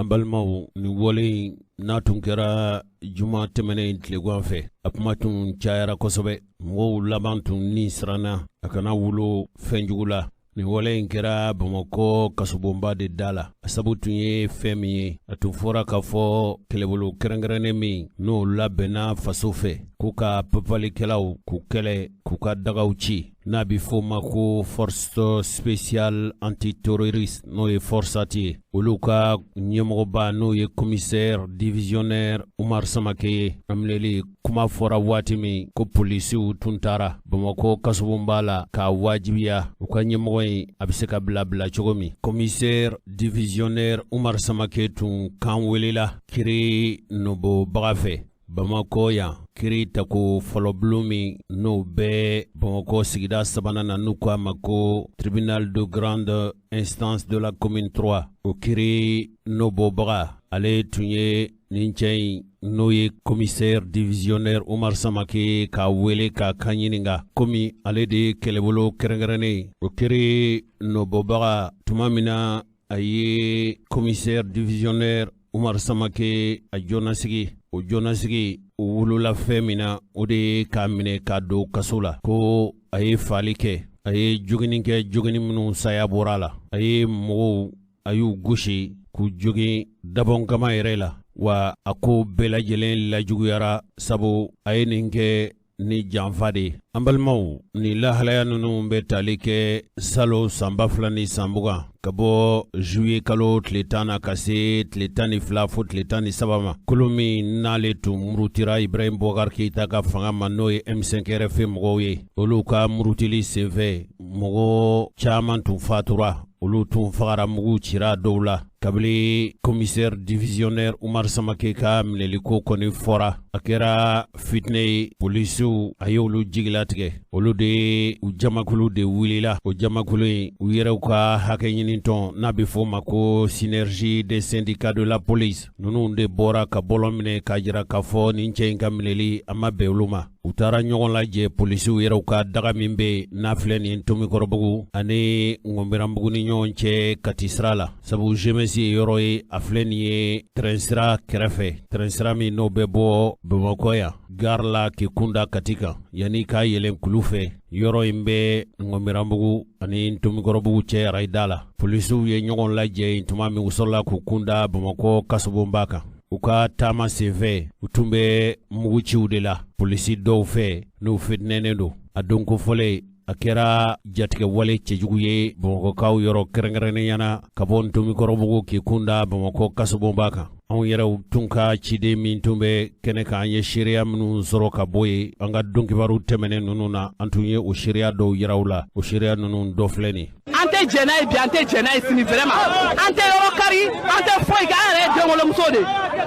Ambalmau ni wole na tun kɛra juma tɛmɛnen tilegan fɛ a kuma tun cayara kosɛbɛ mɔgɔw laban tun ni siranna a kana wolo fɛn jugu la ni wale in kɛra Bamakɔ kasobonba de da la a sabu tun ye fɛn min ye a tun fɔra k'a fɔ kɛlɛbolo kɛrɛnkɛrɛnnen min n'o labɛnna faso fɛ k'u ka papalikɛlaw k'u kɛlɛ k'u ka dagaw ci n'a bɛ fɔ ma ko force spéciale antiterroriste n'o ye forsat ye olu ka ɲɛmɔgɔba n'o ye commissaire divisionnaire Umar Samake ye amileli kuma fɔra waati min ko polisiw tun taara Bamakɔ kasobonba la k'a wajibiya u ka ɲɛmɔgɔ in a bɛ se ka bila cogo min commissaire divisionnaire Umar Samake tun kan welela kiri nɔbɔbaga fɛ Bamakɔ yan kiri tako fɔlɔbulon min n'o bɛ Bamakɔ sigida sabanan na n'u k'a ma ko tribunal de grande instance de la commune 3 o kiri nɔbɔbaga ale tun ye nin cɛ in n'o ye commissaire divisionnaire Umar Samake k'a wele k'a kan ɲininka komi ale de ye kɛlɛbolo kɛrɛnkɛrɛnnen o kiri nɔbɔbaga tuma min na a ye commissaire divisionnaire Umar Samake a jɔnnasigi o jɔnnasigi o wolola fɛn min na o de ye k'a minɛ k'a don kaso la ko a ye faali kɛ a ye jogini kɛ jogini minnu saya bɔra la a ye mɔgɔw a y'u gosi k'u jogi dabɔnkama yɛrɛ la wa a ko bɛɛ lajɛlen lajuguyara sabu a ye nin kɛ ni janfa de an balimaw ni lahalaya ninnu bɛ tali kɛ salo sanba 2 ni sanmugan ka bɔ juillet kalo tile 10 na ka se tile 12 fo tile 13 ma kolo min n'ale tun murutira Ibrahim Boubacar Keita ka fanga ma n'o ye M5 RFI mɔgɔw ye olu ka murutili senfɛ mɔgɔ caman tun fatura olu tun fagara mugu cira dɔw la kabili commissaire divisionnaire Umar Samake ka minɛliko kɔni fɔra a kɛra fitinɛ ye polisiw a ye olu jigilatigɛ olu de u jamakulu de wulila o jamakulu in u yɛrɛw ka hakɛ ɲinitɔn n'a bɛ fɔ ma ko synergie des syndicats de la police ninnu de bɔra ka bɔlɔ minɛ k'a jira k'a fɔ nin cɛ in ka minɛli a ma bɛn olu ma u taara ɲɔgɔn lajɛ polisiw yɛrɛw ka daga min bɛ n'a filɛ nin Tomikɔrɔbugu ani Ŋɔnbɛranbugu ni ɲɔgɔn cɛ Kati sira la sabu GMS ye yɔrɔ ye a filɛ nin ye train sira kɛrɛfɛ train sira min n'o bɛ bɔ Bamakɔ yan gare la k'i kunda Kati kan yanni k'a yɛlɛn kulu fɛ yɔrɔ in bɛ Ŋɔnbɛranbugu ani Tomikɔrɔbugu cɛ arayida la polisiw ye ɲɔgɔn lajɛ yen tuma min u sɔrɔla k'u kunda Bamakɔ kasobonba kan u ka taama senfɛ u tun bɛ muguciw de la polisi dɔw fɛ n'u fitinɛnen don a don kofɔlen a kɛra jatigɛ wale cɛjugu ye Bamakɔkaw yɔrɔ kɛrɛnkɛrɛnnenya ka bɔ Tomikɔrɔbugu k'i kunda Bamakɔ kasobonba kan anw yɛrɛw tun ka ciden min tun bɛ kɛnɛ kan an ye seereya minnu sɔrɔ ka bɔ yen an ka dɔnkibaru tɛmɛnen ninnu na an tun ye o seereya dɔw yira u la o seereya ninnu dɔ filɛ nin an tɛ jɛn'a ye bi an tɛ jɛn'a ye sini vraiment an tɛ yɔrɔ kari an tɛ foyi kɛ an yɛrɛ ye denwolomuso de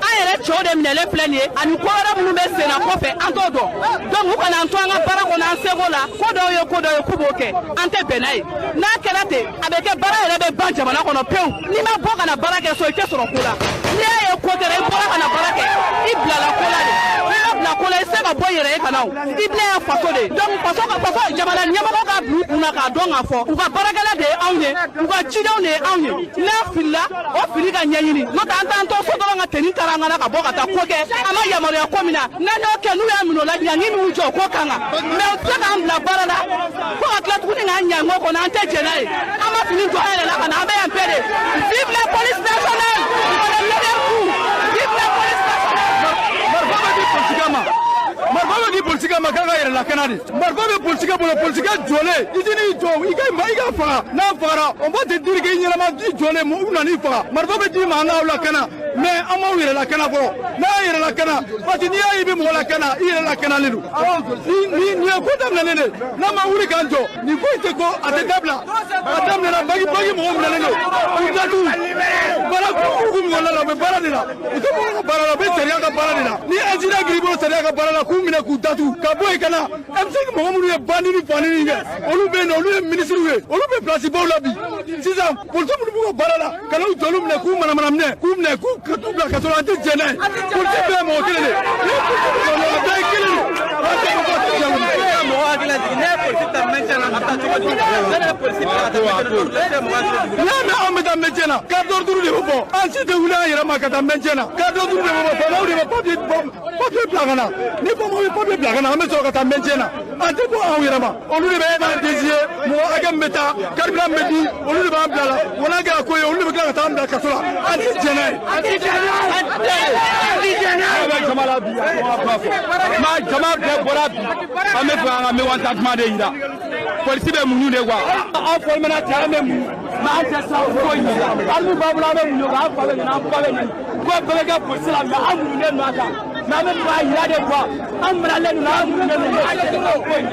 an yɛrɛ cɛw de minɛlen filɛ nin ye ani ko wɛrɛ minnu bɛ sen na kɔfɛ an t'o dɔn donc u kana an to an ka baara kɔnɔ an seko la ko dɔw ye k'u b'o kɛ an tɛ bɛn n'a ye n'a kɛra ten a bɛ kɛ baara yɛrɛ bɛ ban jamana kɔnɔ pewu n'i ma bɔ ka na baara kɛ so i tɛ sɔrɔ ko la n'i y'a ye ko kɛra i bɔra ka na baara kɛ i bilala ko la de n'i ma bila ko la i tɛ se ka bɔ i yɛrɛ ye ka na o i bila ye faso de donc faso jamana ɲɛmɔgɔ ka bila u kunna k'a dɔn k'a fɔ u ka baarakɛla de ye anw ye u ka cidenw de ye anw ye n'a filila o fili ka ɲɛɲini n'o tɛ an t'an to so dɔrɔn ka tenni taara an kana ka bɔ ka taa ko kɛ an ma yamaruya ko min na n'an y'o kɛ n'u y'a minɛ o la ɲangi n'u jɔ o ko kan kan mais u tɛ se k'an bila baara la fo ka tila tuguni k'an ɲɛ ngo kɔnɔ an tɛ jɛn n'a ye an ma fini jɔ an yɛrɛ la ka na an bɛ yan bɛɛ de vive la police nationale vive la police nationale Marfa bɛ di politique ma k'a ka yɛrɛ lakana de Marfa bɛ politique bolo politique jɔlen i tɛ n'i jɔ i ka faga n'a fagara on va te dire que i ɲɛnama i jɔlen u nan'i faga Marfa bɛ d'i ma an k'aw lakana mais an m'aw yɛrɛ lakana fɔlɔ n'a y'a yɛrɛ lakana parce que n'i y'a ye i bɛ mɔgɔ lakana i yɛrɛ lakanalen don nin ye ko daminɛlen de n'a ma wuli k'an jɔ nin ko in tɛ ko a tɛ dabila a daminɛna bagi mɔgɔw minɛlen don u datugu baara k'u mɔgɔ la u bɛ baara de la u tɛ mɔgɔ ka baara la u bɛ sariya ka baara de la ni incident kɛr'i bolo sariya ka baara la k'u minɛ k'u datugu ka bɔ yen ka na M5 mɔgɔ minnu ye bandi ni fanini kɛ olu bɛ yen nɔ olu ye ministres ye olu bɛ place baw la bi sisan polisiw minnu b'u ka baara la ka n'u jɔ olu minɛ k'u manamana minɛ k'u minɛ k'u bila ka sɔrɔ an tɛ jɛn n'a ye polisi bɛɛ ye mɔgɔ kelen de ye polisi bɛɛ ye kelen de ye. an bɛ taa mɛncɛn na carte d'ordre de bɛ bɔ an si tɛ wuli an yɛrɛ ma ka taa mɛncɛn na carte d'ordre de bɛ bɔ faamaw de bɛ papier bila ka na ni faamaw ye papier bila ka na an bɛ sɔrɔ ka taa mɛncɛn na an tɛ bɔ anw yɛrɛ ma olu de bɛ an désigner mɔgɔ hakɛ min bɛ taa carburant bɛ di olu de b'an bila la wa n'a kɛra ko ye olu de bɛ tila ka taa an bila kaso la an tɛ jɛn n'a ye. jama bɛɛ bɔra bi an bɛ fɛ an ka mécontentement de yira polisi bɛ muɲu de quoi an fɔlɔmɛna cɛ an bɛ muɲu mais an tɛ sa foyi ɲɛ hali n'u b'a bolo an bɛ muɲu an fa bɛ ɲinɛ an ba bɛ ɲinɛ ko bɛɛ bɛ kɛ polisi la mais an muɲunen don a kan mais an bɛ fɛ a yira de quoi an minɛlen don an muɲunen don an tɛ kɛ foyi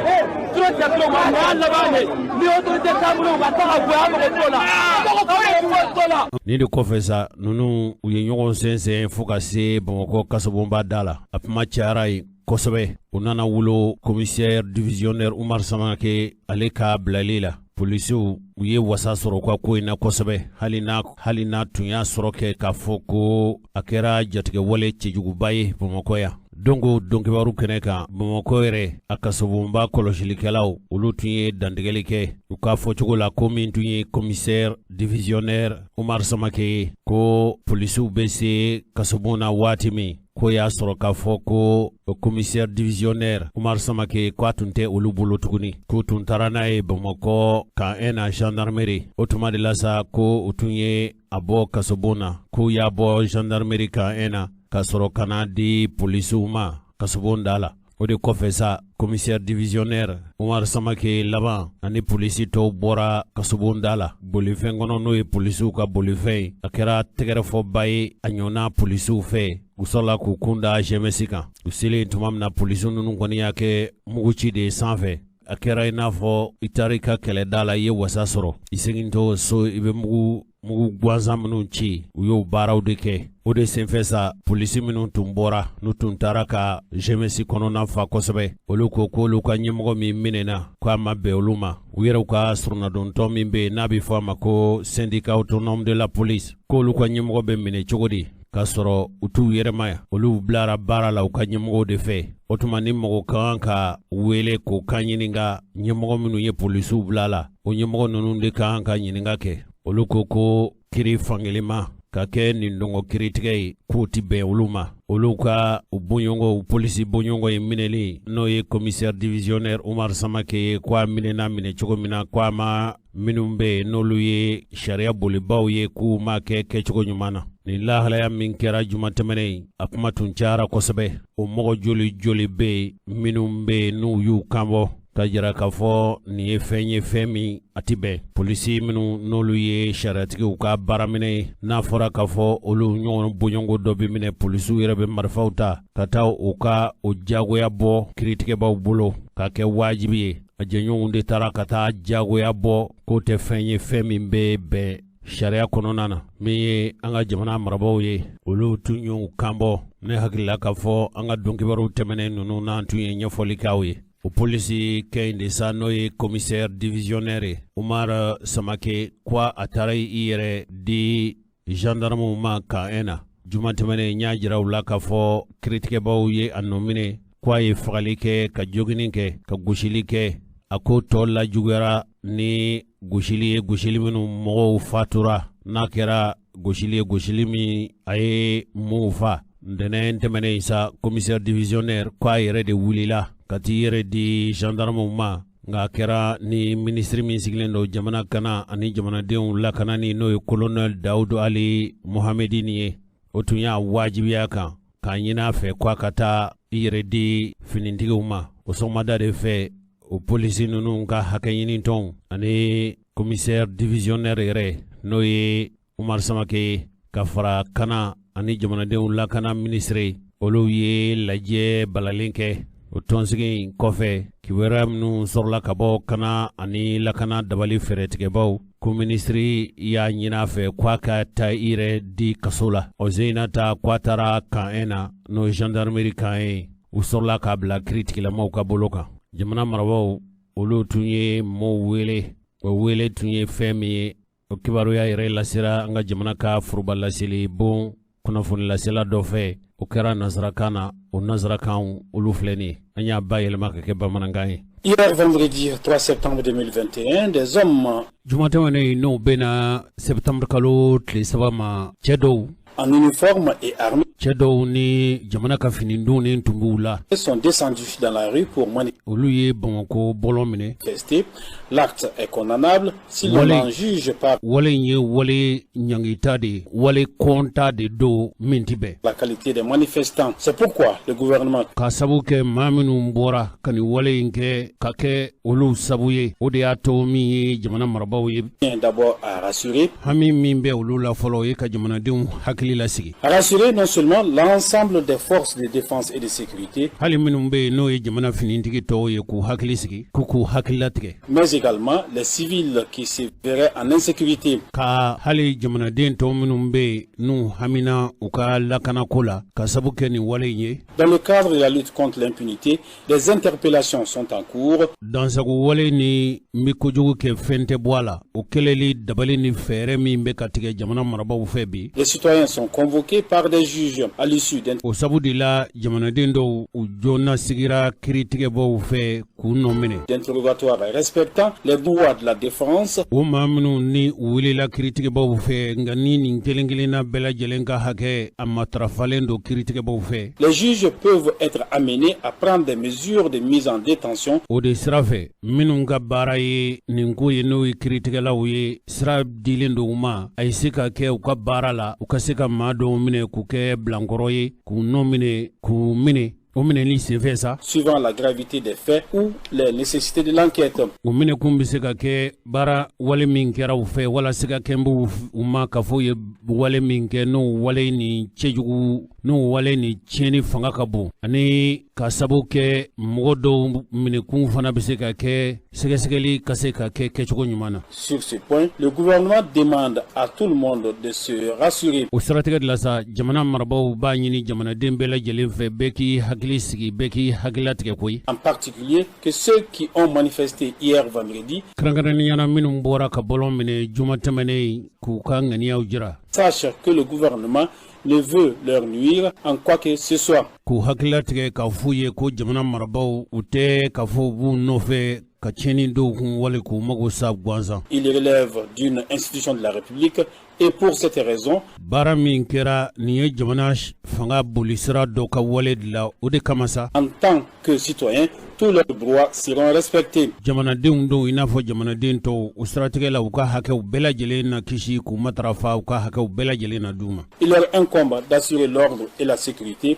trop tɛ tulo ma mais an laban de ni autorité t'an bolo u ka taa ka bɔ an mago t'o la an mago t'o la. Ni de kɔfɛ sa ninnu u ye ɲɔgɔn sɛnsɛn fo ka se Bamakɔ kasobonba da la a kuma cayara yen kosɛbɛ u nana wolo commissaire divisionnaire Umar Samake ale ka bilali la polisiw u ye wasa sɔrɔ u ka ko in na kosɛbɛ hali n'a tun y'a sɔrɔ kɛ k'a fɔ ko a kɛra jatigɛwale cɛjuguba ye Bamakɔ yan dongo donkibaru kɛnɛ kan Bamakɔ yɛrɛ a kasobonba kɔlɔsilikɛlaw olu tun ye dantigɛli kɛ u k'a fɔ cogo la ko min tun ye commissaire divisionnaire Umar Samake ye ko polisiw bɛ se kasobon na waati min ko y'a sɔrɔ k'a fɔ ko commissaire divisionnaire Umar Samake ko a tun tɛ olu bolo tuguni k'u tun taara n'a ye Bamakɔ ka na gendarmerie o tuma de la sa ko u tun ye a bɔ kasobon na k'u y'a bɔ gendarmerie ka na ka sɔrɔ ka na di polisiw ma kasobon da la o de kɔfɛ sa commissaire divisionnaire Umar Samake laban ani polisi tɔw bɔra kasobon da la bolifɛn kɔnɔ n'o ye polisiw ka bolifɛn a kɛra tɛgɛrɛfɔba ye a ɲɔna polisiw fɛ u sɔrɔla k'u kunda GMS kan u selen tuma min na polisiw ninnu kɔni y'a kɛ muguci de sanfɛ a kɛra i n'a fɔ i taara i ka kɛlɛda la i ye wasa sɔrɔ i segintɔ so i bɛ mugu gansan minnu ci u y'o baaraw de kɛ o de senfɛ sa polisi minnu tun bɔra n'u tun taara ka GMS kɔnɔna fa kosɛbɛ olu ko k'olu ka ɲɛmɔgɔ min minɛna k'a ma bɛn olu ma u yɛrɛw ka surunadontɔ min bɛ yen n'a bɛ fɔ a ma ko syndicat autonome de la police k'olu ka ɲɛmɔgɔ bɛ minɛ cogo di k'a sɔrɔ u t'u yɛrɛma yan olu bilara baara la u ka ɲɛmɔgɔw de fɛ o tuma ni mɔgɔ ka kan ka wele k'o kan ɲininka ɲɛmɔgɔ minnu ye polisiw bila la o ɲɛmɔgɔ ninnu de ka kan ka ɲininka kɛ olu ko kiri fangelima ka kɛ nin dɔngɔ kiritigɛ ye k'o ti bɛn olu ma olu ka u boɲɔgɔnw polisi boɲɔgɔn ye minɛli n'o ye commissaire divisionnaire Umar Samake ye ko a minɛna minɛ cogo min na ko a ma minnu bɛ yen n'olu ye sariya bolibaw ye k'u ma kɛ kɛcogo ɲuman na nin lahalaya min kɛra juma tɛmɛnen a kuma tun cayara kosɛbɛ o mɔgɔ joli bɛ yen minnu bɛ yen n'u y'u kanbɔ ka jira k'a fɔ nin ye fɛn min a ti bɛn polisi minnu n'olu ye sariyatigiw ka baaraminɛ ye n'a fɔra k'a fɔ olu ɲɔgɔn boɲɔngo dɔ bɛ minɛ polisiw yɛrɛ bɛ marifaw ta ka taa u ka o jagoya bɔ kiritigɛbaw bolo k'a kɛ wajibi ye a jɛɲɔgɔnw de taara ka taa jagoya bɔ k'o tɛ fɛn min bɛ bɛn sariya kɔnɔna na min ye an ka jamana marabaw ye olu tun y'u kanbɔ ne hakilila k'a fɔ an ka donkibaru tɛmɛnen ninnu n'an tun ye ɲɛfɔli k'aw ye o polisi kɛ in de sa n'o ye commissaire divisionnaire Umar Samake ko a taara i yɛrɛ di gendarmew ma ka na juma tɛmɛnen n y'a jira u la k'a fɔ kiritigɛbaw ye a nɔ minɛ ko a ye fagali kɛ ka jogini kɛ ka gosili kɛ a ko tɔ lajuguyara ni gosili ye gosili minnu mɔgɔw fatura n'a kɛra gosili ye gosili min a ye mun fa ntɛnɛn tɛmɛnen sa commissaire divisionnaire ko a yɛrɛ de wulila ka t'i yɛrɛ di gendarmew ma nka a kɛra ni ministre min sigilen don jamana kana ani jamanadenw lakanani n'o ye colonel Dawudu Ali Mohamedin ye o tun y'a wajibiya kan k'a ɲini a fɛ ko a ka taa i yɛrɛ di finitigiw ma o sɔgɔmada de fɛ o polisi ninnu ka hakɛɲinitɔnw ani commissaire divisionnaire yɛrɛ n'o ye Umar Samake ka fara kana ani jamanadenw lakana ministre olu ye lajɛ balalen kɛ o tɔnsigi in kɔfɛ kibaruya minnu sɔrɔla ka bɔ kana ani lakana dabali fɛɛrɛtigɛbaw ko ministri y'a ɲini a fɛ ko a ka taa i yɛrɛ di kaso la o Zeinata ko a taara kan na n'o gendarmerie kan ye u sɔrɔla k'a bila kiritigilamaw ka bolo kan jamana marabaw olu tun ye mɔɔw wele o wele tun ye fɛn min ye o kibaruya yɛrɛ lasera an ka jamana ka furuba laseli bon kunnafoni lasela dɔ fɛ o kɛra nazarakan na o nazarakan olu filɛ nin ye an y'a bayɛlɛma ka kɛ bamanankan ye Hier vendredi 3 septembre 2021, des hommes jumatɛmɛnɛ n'o bɛna septembre kalo tile saba ma cɛ dɔw en uniforme et armés cɛ dɔw ni jamana ka finidon ni tun b'u la sont descendus dans la rue pour olu ye Bamako bɔlɔn minɛ. manifester. L'acte est condamnable si l'on en juge par wale in ye wale ɲangita de wale kɔnta de do min ti bɛn. la qualité des manifestants. C'est pourquoi le gouvernement Ka sabu kɛ maa minnu bɔra ka nin wale in kɛ ka kɛ olu sabu ye o de y'a to min ye jamana marabaaw ye tient d'abord à rassurer. hami min bɛ olu la fɔlɔ o ye ka jamanadenw hakili lasigi. À rassurer non seulement l'ensemble des forces de défense et de sécurité, hali minnu bɛ yen n'o ye jamana finitigi tɔw ye k'u hakili sigi k'u hakili latigɛ. mais également les civils qui se verraient en insécurité. Ka hali jamanaden tɔw minnu bɛ yen n'u hamina u ka lakanako la ka sabu kɛ nin wale in ye. Dans le cadre de la lutte contre l'impunité, des interpellations sont en cours. Dansago wale ni n bɛ kojugu kɛ fɛn tɛ bɔ a la o kɛlɛli dabali ni fɛɛrɛ min bɛ ka tigɛ jamana marabaaw fɛ bi. Les citoyens sont convoqués par des juges à l'issue d'un O sabu de la jamanaden dɔw u joona sigira kiiritigɛbaaw fɛ k'u nɔ minɛ. interrogatoire respectant les droits de la défense. O maa minnu ni u welela kiiritigɛbaaw fɛ nka ni nin kelen kelenna bɛɛ lajɛlen ka hakɛ a matarafalen don kiiritigɛbaaw fɛ. Les juges peuvent être amenés à prendre des mesures de mise en détention. O de sira fɛ minnu ka baara ye nin ko ye n'o ye kiiritigɛlaw ye sira dilen don u ma a ye se ka kɛ u ka baara la u ka se ka maa dɔw minɛ k'u kɛ bilankɔrɔ ye k'u nɔ minɛ k'u minɛ o minɛli senfɛ sa. Suivant la gravité des faits ou les nécessités de l'enquête. O minɛkun bɛ se ka kɛ baara wale min kɛra u fɛ walasa ka kɛ n b'u ma k'a fɔ u ye wale min kɛ n'o wale ni cɛjugu n'o wale ni tiɲɛni fanga ka bon ani ka sabu kɛ mɔgɔ dɔw minɛkun fana bɛ se ka kɛ sɛgɛsɛgɛli ka se ka kɛ kɛcogo ɲuman na. Sur ce point, le gouvernement demande à tout le monde de se rassurer. O siratigɛ de la sa jamana marabaaw b'a ɲini jamanaden bɛɛ lajɛlen fɛ bɛɛ k'i hakili sigi bɛɛ k'i hakililatigɛ koyi. En particulier que ceux qui ont manifesté hier vendredi kɛrɛnkɛrɛnniyala minnu bɔra ka bɔlɔn minɛ juma tɛmɛnen k'u ka ŋaniyaw jira. sachent que le gouvernement ne veut leur nuire en quoi que ce soit. K'u hakililatigɛ k'a f'u ye ko jamana marabaaw u tɛ k'a fɔ u b'u nɔfɛ ka tiɲɛni dɔw kun wale k'u mago sa gansan. Il relève d'une institution de la République et pour cette raison, baara min kɛra nin ye jamana fanga bolisira dɔ ka wale de la o de kama sa. En tant que citoyen, tous leurs droits seront respectés. Jamanadenw dɔw i n'a fɔ jamanaden tɔw o siratigɛ la u ka hakɛw bɛɛ lajɛlen na kisi k'u matarafa u ka hakɛw bɛɛ lajɛlen na d'u ma. Il leur incombe d'assurer l'ordre et la sécurité.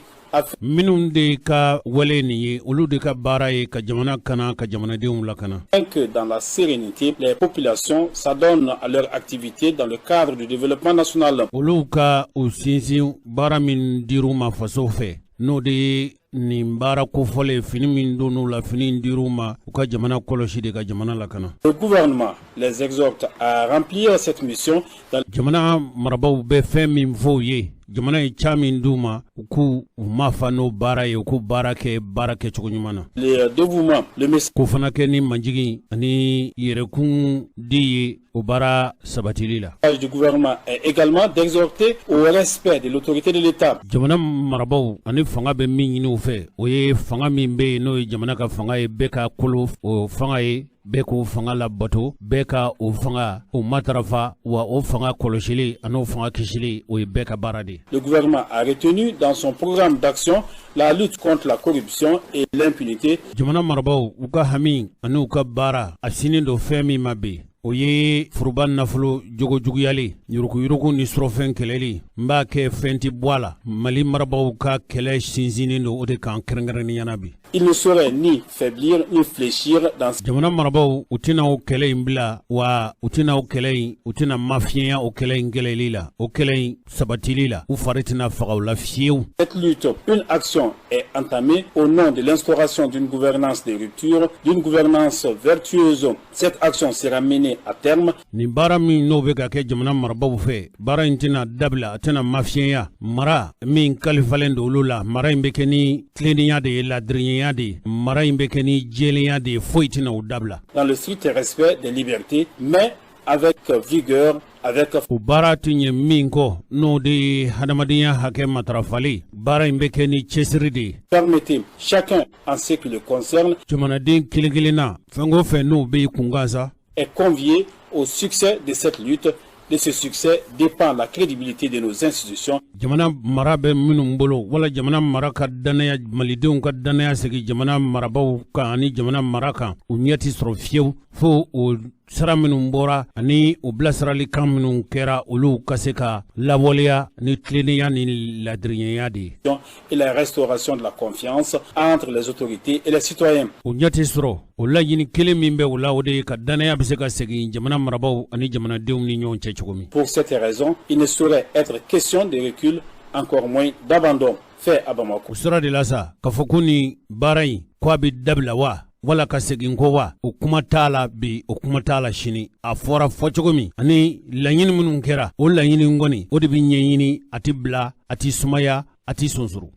Minnu de ka wale nin ye olu de ka baara ye ka jamana kana ka jamanadenw lakana. Que dans la sérénité, les populations s'adonnent à leur activité dans le cadre du développement national. Olu ka u sinsin baara min dir'u ma faso fɛ n'o de ye nin baara kofɔle fini min donn'u la fini dir'u ma u ka jamana kɔlɔsi de ka jamana lakana. Le gouvernement les exhorte à remplir cette mission. Jamana marabaaw bɛ fɛn min fɔ u ye jamana ye ca min d'u ma u k'u ma fa n'o baara ye u k'u baara kɛ cogo ɲuman na. Le dévouement, le message. K'o fana kɛ ni majigin ani yɛrɛkun di ye o baara sabatili la. Le du gouvernement est également d'exhorter au respect de l'autorité de l'État. Jamana marabaaw ani fanga bɛ min ɲini u fɛ o ye fanga min bɛ yen n'o ye jamana ka fanga ye bɛɛ ka kolo o fanga ye bɛɛ k'o fanga labato bɛɛ ka o fanga o matarafa wa o fanga kɔlɔsili ani o fanga kisili o ye bɛɛ ka baara de. Le gouvernement a retenu dans son programme d'action la lutte contre la corruption et l'impunité. Jamana marabaaw u ka hami ani u ka baara a sinin do fɛn min ma bɛn o ye furuba nafolo jogo juguyali yuruku ni surɔfɛn kɛlɛli n b'a kɛ fɛn ti bɔ a la Mali marabaaw ka kɛlɛ sinsinnen do o de kan kɛrɛnkɛrɛnniyana bi. Il ne saurait ni faiblir ni fléchir dans jamana marabaaw u tɛna o kɛlɛ in bila wa u tɛna o kɛlɛ in u tɛna mafiyɛnya o kɛlɛ in kɛlɛli la o kɛlɛ in sabatili la u fari tɛna faga o la fiyewu. Cette lutte, une action est entamée au nom de l'instauration d'une gouvernance de rupture, d'une gouvernance vertueuse. Cette action sera menée à terme. Ni baara min n'o bɛ ka kɛ jamana marabaaw fɛ baara in tɛna dabila a tɛna mafiyɛnya mara min kalifalen do olu la mara in bɛ kɛ ni tilennenya de ye ladiriɲɛnya de mara in bɛ kɛ ni jɛlenya de foyi tɛna o dabila. Dans le strict respect des libertés, mais avec vigueur avec o baara tun ye min kɔ n'o de ye hadamadenya hakɛ matarafali baara in bɛ kɛ ni cɛsiri de ye. Permettez chacun en ce qui le concerne jamanaden kelen kelenna fɛn o fɛn n'o bɛ kun gansa est convié au succès de cette lutte. De ce succès dépend la crédibilité de nos institutions. Jamana mara bɛ minnu bolo wala jamana mara ka danaya malidenw ka danaya segi jamana marabaw kan ani jamana mara kan u ɲɛ tɛ sɔrɔ fiyewu fo o sira minnu bɔra ani o bilasirali kan minnu kɛra olu ka se ka lawaleya ni tilennenya ni ladiriɲɛya de ye. Et la restauration de la confiance entre les autorités et les citoyens. O ɲɛ tɛ sɔrɔ o laɲini kelen min bɛ o la o de ye ka danaya bɛ se ka segin jamana marabaw ani jamanadenw ni ɲɔgɔn cɛ cogo min. Pour cette raison, il ne saurait être question de recul, encore moins d'abandon fait à Bamako. O sira de la sa ka fɔ ko nin baara in ko a bɛ dabila wa wala ka segin ko wa o kuma t'a la bi o kuma t'a la sini a fɔra fɔ cogo min ani laɲini minnu kɛra o laɲini kɔni o de bɛ ɲɛɲini a ti bila a ti sumaya a ti sunsuru.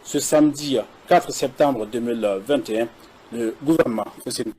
Ce samedi 4 septembre 2021, le gouvernement.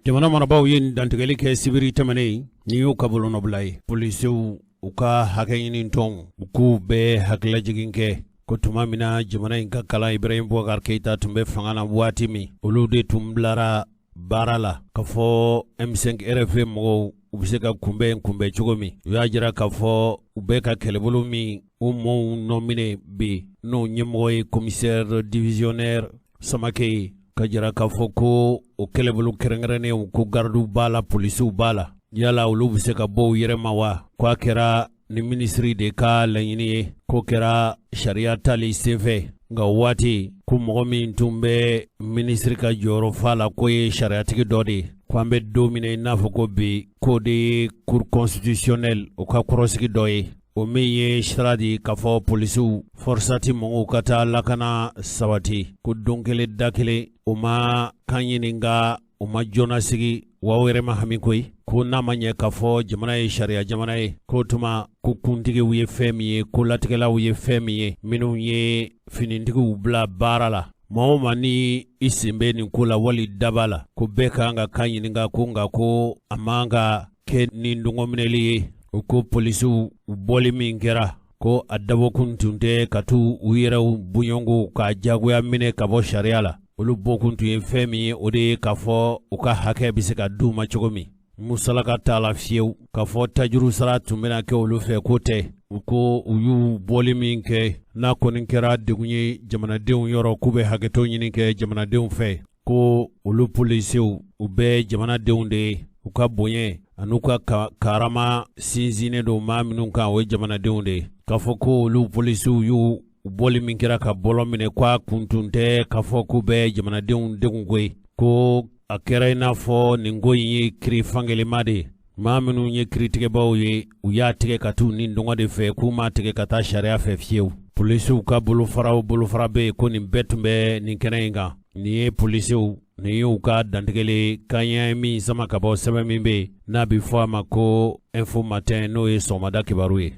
Jamana marabaw ye dantigɛli kɛ sibiri tɛmɛnen ni y'o ka bolonɔbila ye polisiw u ka hakɛ ɲini tɔn u k'u bɛɛ hakilajigin kɛ ko tuma min na jamana in ka kalan Ibrahim Boubacar Keita tun bɛ fanga na waati min olu de tun bilara baara la ka fɔ M5 RFA mɔgɔw u bɛ se ka kunbɛn cogo min u y'a jira k'a fɔ u bɛ ka kɛlɛbolo min u mɔɔw nɔmine bi n'o ɲɛmɔgɔ ye commissaire divisionnaire Samake ye ka jira k'a fɔ ko o kɛlɛbolo kɛrɛnkɛrɛnnenw ko gardiw b'a la polisiw b'a la yala olu bɛ se ka bɔ u yɛrɛ ma wa k'a kɛra ni minisiri de ka laɲini ye ko kɛra sariya tali senfɛ nka waati ko mɔgɔ min tun bɛ minisiri ka jɔyɔrɔ fa la ko ye sariyatigi dɔ de ko an bɛ don min i n'a fɔ ko bi ko de ye cour constitutionnelle o ka kɔrɔsigi dɔ ye o min ye sira di k'a fɔ polisiw forsati mɔgɔw ka taa lakana sabati ko don kelen da kelen o ma kan ɲininka o ma joona sigi wa o yɛrɛ ma hami koyi ko n'a ma ɲɛ k'a fɔ jamana ye sariya jamana ye ko tuma ko kuntigiw ye fɛn min ye ko latigɛlaw ye fɛn min ye minnu ye finitigiw bila baara la maa o maa ni i sen bɛ nin ko la wali daba la ko bɛɛ kan ka kan ɲininka ko nka ko a man ka kɛ ni dɔngɔminɛli ye o ko polisiw u bɔli min kɛra ko a dabɔkun tun tɛ ka t'u u yɛrɛw buɲɔngo k'a jagoya minɛ ka bɔ sariya la olu bɔkun tun ye fɛn min ye o de ye k'a fɔ u ka hakɛ bɛ se ka d'u ma cogo min musalaka t'a la fiyewu k'a fɔ tajuru sara tun bɛna kɛ olu fɛ ko tɛ u ko u y'u bɔli min kɛ n'a kɔni kɛra degun ye jamanadenw yɔrɔ k'u bɛ hakɛto ɲini kɛ jamanadenw fɛ ko olu polisiw u bɛ jamanadenw de ye u ka bonya an'u ka karama sinsinnen don maa minnu kan o ye jamanadenw de ye k'a fɔ ko olu polisiw y'u bɔli min kɛra ka bɔlɔ minɛ k'a kun tun tɛ k'a fɔ k'u bɛ jamanadenw degun koyi ko a kɛra i n'a fɔ nin ko in ye kiri fangelema de ye maa minnu ye kiritigɛbaw ye u y'a tigɛ ka t'u ni dɔngɔ de fɛ k'u m'a tigɛ ka taa sariya fɛ fiyewu polisiw ka bolofara bɛ yen ko nin bɛɛ tun bɛ nin kɛnɛ in kan nin ye polisiw nin y'u ka dantigɛli kanɲɛ min sama ka bɔ sɛbɛn min bɛ yen n'a bɛ fɔ a ma ko info matin n'o ye sɔgɔmada kibaru ye.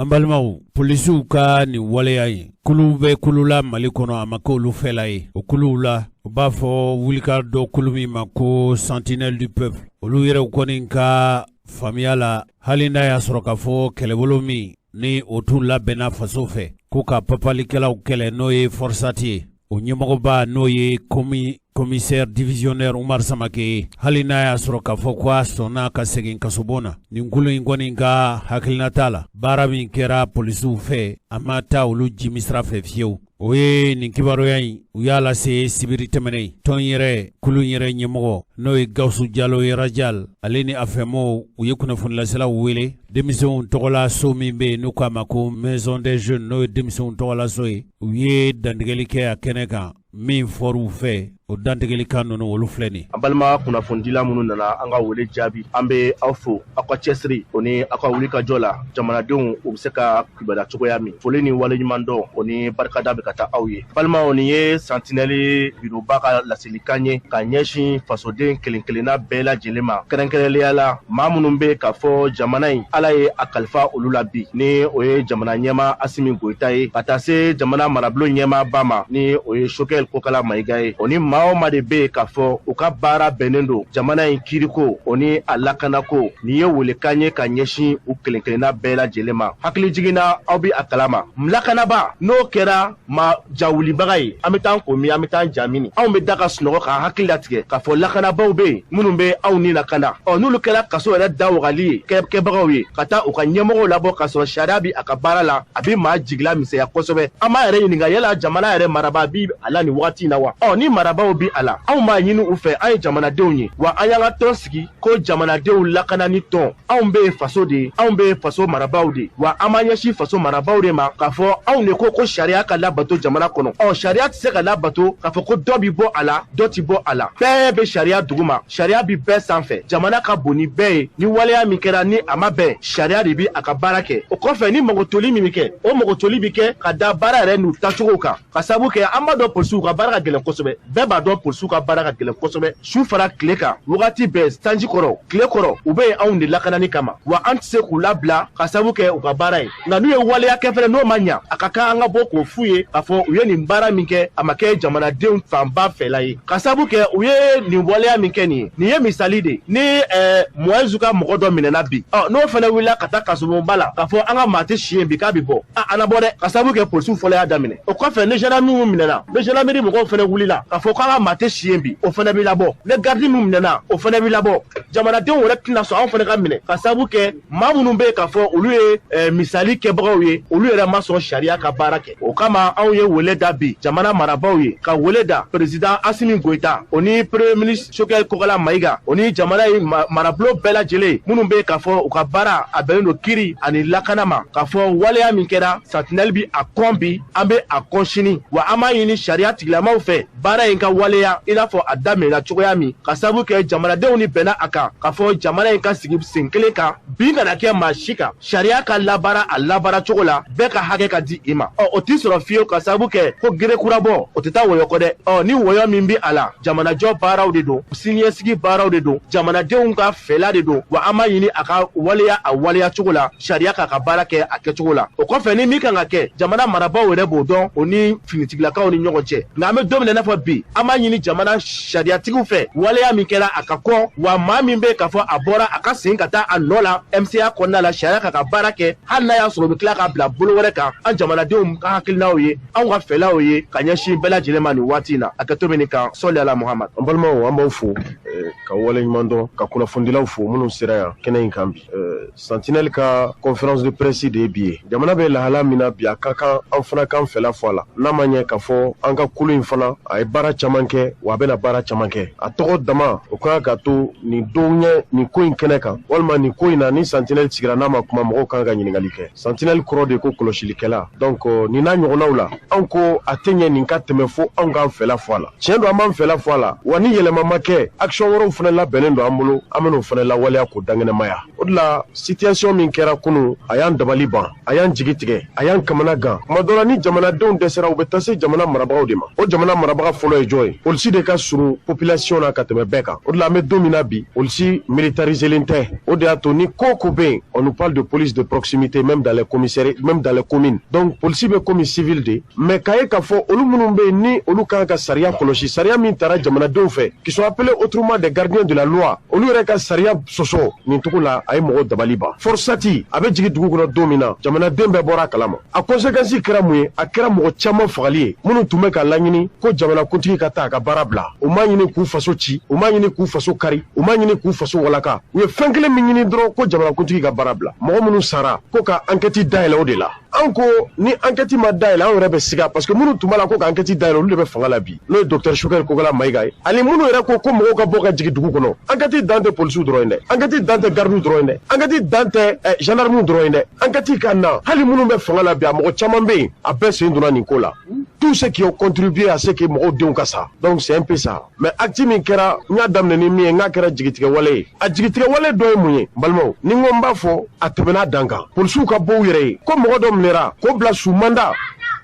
An balimaw polisiw ka nin waleya in kuluw bɛ kulu la Mali kɔnɔ a ma kɛ olu fɛla ye o kuluw la u b'a fɔ wulika dɔ kulu min ma ko sentinelle du peuple olu yɛrɛw kɔni ka faamuya la hali n'a y'a sɔrɔ k'a fɔ kɛlɛbolo min ni o tun labɛnna faso fɛ ko ka papalikɛlaw kɛlɛ n'o ye forsati ye o ɲɛmɔgɔba n'o ye commissaire divisionnaire Umar Samake hali n'a y'a sɔrɔ k'a fɔ ko a sɔnna ka segin kasobon na nin kulu in kɔni ka hakilina t'a la baara min kɛra polisiw fɛ a ma taa olu jimisira fɛ fiyewu o ye nin kibaruya in u y'a lase sibiri tɛmɛnen tɔn yɛrɛ kulu yɛrɛ ɲɛmɔgɔ n'o ye Gawusu Jalo ye Rajal ale ni a fɛmɔw u ye kunnafonilaselaw wele denmisɛnw tɔgɔla so min bɛ yen n'u k'a ma ko maison des jeunes n'o ye denmisɛnw tɔgɔla so ye u ye dantigɛli kɛ a kɛnɛ kan min fɔr'u fɛ o dantigɛli kan ninnu olu filɛ nin. An balima kunnafondila minnu nana an ka wele jaabi an bɛ aw fo aw ka cɛsiri o ni aw ka wulikajɔ la jamanadenw u bɛ se ka kibaruya cogoya min foli ni waleɲuman dɔn o ni barikada bɛ ka taa aw ye. Balimaw nin ye Santinelle biroba ka laselikan ye ka ɲɛsin fasoden kelen kelenna bɛɛ lajɛlen ma kɛrɛnkɛrɛnnenya la maa minnu bɛ k'a fɔ jamana in Ala ye a kalifa olu la bi ni o ye jamana ɲɛmaa Asimi Goyita ye ka taa se jamana marabolo ɲɛmaa ba ma ni o ye Choguel Kokala Mayiga ye o ni maa o maa de bɛ k'a fɔ u ka baara bɛnnen don jamana in kiriko o ni a lakanako nin ye welekan ye ka ɲɛsin u kelen kelenna bɛɛ lajɛlen ma hakili jiginna aw bɛ a kalama lakanaba n'o kɛra ma jawulibaga ye an bɛ taa ko min an bɛ taa jamini anw bɛ da ka sunɔgɔ ka hakili latigɛ k'a fɔ lakanabaw bɛ yen minnu bɛ aw ni lakana n'olu kɛra kaso yɛrɛ da wagali ye kɛbagaw ye ka taa u ka ɲɛmɔgɔw labɔ k'a sɔrɔ sariya bɛ a ka baara la a bɛ maa jigila misɛnya kosɛbɛ an b'a yɛrɛ ɲininka yala jamana yɛrɛ marabaa bi a la nin wagati in na wa ni marabaw bi a la anw m'a ɲini u fɛ an ye jamanadenw ye wa an y'an ka tɔn sigi ko jamanadenw lakana ni tɔn anw bɛ faso de ye anw bɛ faso marabaw de wa an b'an ɲɛsin faso marabaw de ma k'a fɔ anw de ko sariya ka labato jamana kɔnɔ sariya tɛ se ka labato k'a fɔ ko dɔ bi bɔ a la dɔ ti bɔ a la bɛɛ bɛ sariya duguma sariya bi bɛɛ sanfɛ jamana ka bon ni bɛɛ ye ni waleya min kɛra ni a ma bɛn sariya de bi a ka baara kɛ o kɔfɛ ni magotoli min bi kɛ o magotoli bi kɛ ka da baara yɛrɛ n'u tacogo kan ka sabu kɛ an b'a dɔn polisiw ka baara ka gɛlɛn kosɛbɛ bɛɛ b'a dɔn polisiw ka baara ka gɛlɛn kosɛbɛ su fara tile kan wagati bɛɛ sanji kɔrɔ tile kɔrɔ u bɛ anw de lakanani kama wa an tɛ se k'u labila ka sabu kɛ u ka baara ye nka n'u ye waleya kɛ fɛnɛ n'o ma ɲa a ka kan an ka bɔ k'o f'u ye k'a fɔ u ye nin baara min kɛ a ma kɛ jamanadenw fanba fɛla ye ka sabu kɛ u ye nin waleya min kɛ nin ye misali de ni Moïse ka mɔgɔ dɔ minɛna bi n'o fɛnɛ wulila ka taa kasobonba la k'a fɔ an ka maa tɛ si yen bi k'a bi bɔ an na bɔ dɛ ka sabu kɛ polisiw fɔlɔ y'a daminɛ o kɔfɛ ni gendarmerie minɛna ni gendarmerie mɔgɔw fɛnɛ wulila k'a fɔ k'an ka maa tɛ si yen bi o fɛnɛ bi labɔ ni gardi min minɛna o fɛnɛ bi labɔ jamanadenw yɛrɛ tɛna sɔn anw fɛnɛ ka minɛ ka sabu kɛ maa minnu bɛ k'a fɔ olu ye misali kɛbagaw ye olu yɛrɛ ma sɔn sariya ka baara kɛ o kama anw ye wele da bi jamana marabaw ye ka wele da président Asimi Goyita o ni premier ministre Choguel Kokala Mayiga o ni jamana ye marabolo bɛɛ lajɛlen minnu bɛ k'a fɔ u ka baara a bɛnnen don kiri ani lakana ma k'a fɔ waleya min kɛra Santinelle bi a kɔn bi an bɛ a kɔn sini wa an b'a ɲini sariya tigilamaw fɛ baara in ka waleya i n'a fɔ a daminɛna cogoya min ka sabu kɛ jamanadenw ni bɛnna a kan k'a fɔ jamana in ka sigi sen kelen kan bin kana kɛ maa si kan sariya ka labaara a labaara cogo la bɛɛ ka hakɛ ka di i ma o t'i sɔrɔ fiyewu ka sabu kɛ ko gere kurabɔ o tɛ taa wɔyɔ kɔ dɛ ni wɔyɔ min bi a la jamanajɔ baaraw de don siniɲɛsigi baaraw de don jamanadenw ka fɛla de don wa an b'a ɲini a ka waleya a waleya cogo la sariya k'a ka baara kɛ a kɛcogo la o kɔfɛ ni min kan ka kɛ jamana marabaw yɛrɛ b'o dɔn o ni finitigilakaw ni ɲɔgɔn cɛ nka an bɛ don min na i n'a fɔ bi an b'a ɲini jamana sariyatigiw fɛ waleya min kɛra a ka kɔn wa maa min bɛ k'a fɔ a bɔra a ka segin ka taa a nɔ la MCA kɔnɔna la sariya k'a ka baara kɛ hali n'a y'a sɔrɔ u bɛ tila k'a bila bolo wɛrɛ kan an jamanadenw ka hakilinaw ye anw ka fɛlaw ye ka ɲɛsin bɛɛ lajɛlen ma nin waati in na a kɛto bɛ nin kan sɔli ala Muhamad. An balimaw an b'aw fo ka waleɲuman dɔn ka kunnafonidilaw fo minnu sera yan kɛnɛ in kan bi Santinelle ka conférence de presse de ye bi ye jamana bɛ lahala min na bi a ka kan an fana k'an fɛla fɔ a la n'a ma ɲɛ k'a fɔ an ka kulu in fana a ye baara caman kɛ wa a bɛna baara caman kɛ a tɔgɔ dama o kan ka to nin don ɲɛ nin ko in kɛnɛ kan walima nin ko in na ni Santinelle sigira n'a ma kuma mɔgɔw kan ka ɲininkali kɛ Santinelle kɔrɔ de ko kɔlɔsilikɛla donc nin n'a ɲɔgɔnnaw la anw ko a tɛ ɲɛ nin ka tɛmɛ fo anw k'an fɛla fɔ a la tiɲɛ don an b'an fɛla fɔ a la wa ni yɛlɛma ma kɛ action wɛrɛw fana labɛnnen don an bolo an bɛn'o fana lawaleya k'o dangɛnɛmaya o de la situation min kɛra kunun a y'an dabali ban a y'an jigi tigɛ a y'an kamana gan kuma dɔ la ni jamanadenw dɛsɛra u bɛ taa se jamana marabagaw de ma o jamana marabaga fɔlɔ ye jɔn ye polisi de ka surun population na ka tɛmɛ bɛɛ kan o de la an bɛ don min na bi polisi militariselen tɛ o de y'a to ni ko ko bɛ yen on nous parle de police de proximité même dans les commissariats même dans les communes donc polisi bɛ komi civil de mais k'a ye k'a fɔ olu minnu bɛ yen ni olu kan ka sariya kɔlɔsi sariya min taara jamanadenw fɛ qui sont appelés autrement des gardiens de la loi olu yɛrɛ ka sariya sɔsɔ nin cogo la a ye mɔgɔ dabali ban forçati a bɛ jigin dugu kɔnɔ don min na jamanaden bɛɛ bɔra a kalama a conséquence kɛra mun ye a kɛra mɔgɔ caman fagali ye minnu tun bɛ ka laɲini ko jamanakuntigi ka taa a ka baara bila u m'a ɲini k'u faso ci u m'a ɲini k'u faso kari u m'a ɲini k'u faso walaka u ye fɛn kelen min ɲini dɔrɔn ko jamanakuntigi ka baara bila mɔgɔ minnu sara ko ka enquête dayɛlɛ o de la anko ni enquête ma dayɛlɛ an yɛrɛ bɛ siga parce que minnu tun b'a la ko ka enquête dayɛlɛ olu de bɛ fanga la bi n'o ye docteur Shukari Kokala Mayiga ye ani minnu yɛrɛ ko mɔgɔw ka bɔ ka jigin dugu kɔnɔ enquête dan tɛ polisiw dɔrɔn ye dɛ enquête dan tɛ gardiw dɔrɔn ye dɛ enquête dan tɛ gendarmew dɔrɔn ye dɛ enquête ka na hali minnu bɛ fanga la bi a mɔgɔ caman bɛ yen a bɛɛ sen donna nin ko la tous ceux qui ont contribué à ce que mɔgɔw denw ka sa donc c'est un peu ça mais acte min kɛra n y'a daminɛ ni min ye n k'a kɛra jigitigɛ wale ye a jigitigɛ wale dɔ ye mun ye balimaw ni n ko n b'a fɔ a tɛmɛna dan kan polisiw ka bɔ u yɛrɛ ye ko mɔgɔ dɔ minɛra k'o bila sous mandat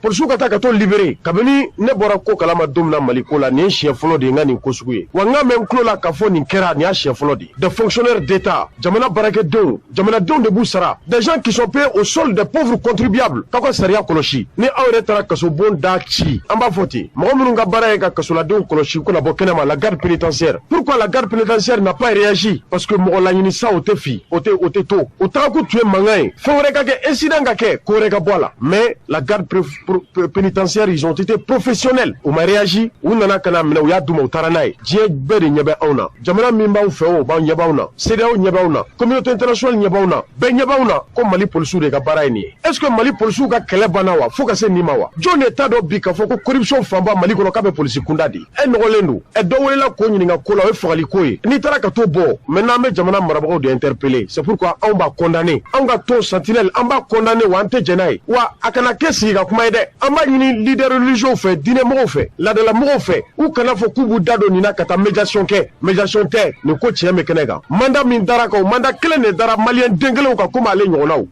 polisiw ka taa ka t'o libéré kabini ne bɔra ko kalama don min na Mali ko la nin ye siɲɛ fɔlɔ de ye n ka nin ko sugu ye wa n ka mɛn n tulo la k'a fɔ nin kɛra nin y'a siɲɛ fɔlɔ de ye des fonctionnaires d'État jamana baarakɛdenw jamanadenw de b'u sara des gens qui sont payés au solde des pauvres contribuables k'aw ka sariya kɔlɔsi ni aw yɛrɛ taara kasobon da ci an b'a fɔ ten mɔgɔ minnu ka baara ye ka kasoladenw kɔlɔsi ko na bɔ kɛnɛma la garde pénitentiaire pourquoi la garde pénitentiaire n'a pas réagi parce que mɔgɔ laɲinisa o tɛ fi o tɛ to o tagako tun ye mankan ye fɛn wɛrɛ ka kɛ incident ka kɛ ko wɛrɛ ka bɔ a la mais la garde pénitentiaire ils ont été professionnels u ma réagi u nana kana minɛ u y'a d'u ma u taara n'a ye diɲɛ bɛɛ de ɲɛ bɛ anw na jamana min b'anw fɛ o b'anw ɲɛ b'anw na CEDEAO ɲɛ b'anw na communauté internationale ɲɛ b'anw na bɛɛ ɲɛ b'anw na ko Mali polisiw de ka baara ye nin ye est-ce que Mali polisiw ka kɛlɛ banna wa fo ka se nin ma wa jɔn de t'a dɔn bi k'a fɔ ko corruption fanba Mali kɔnɔ k'a bɛ polisi kunda de e nɔgɔlen don dɔ welela k'o ɲininka ko la o ye fagali ko ye n'i taara ka t'o bɔ maintenant an bɛ jamana marabagaw de interpeller c'est pourquoi anw b'a condamner anw ka ton sentinelle an b'a condamner wa an tɛ jɛn n'a ye wa a kana kɛ sigi ka kuma ye dɛ an b'a ɲini leader religieux fɛ diinɛmɔgɔw fɛ laadalamɔgɔw fɛ u kana fɔ k'u b'u da don nin na ka taa médiation kɛ médiation tɛ nin ko tiɲɛ bɛ kɛnɛ kan mandat min dara kan o mandat kelen de dara maliyɛn den kelenw kan komi ale ɲɔgɔnnaw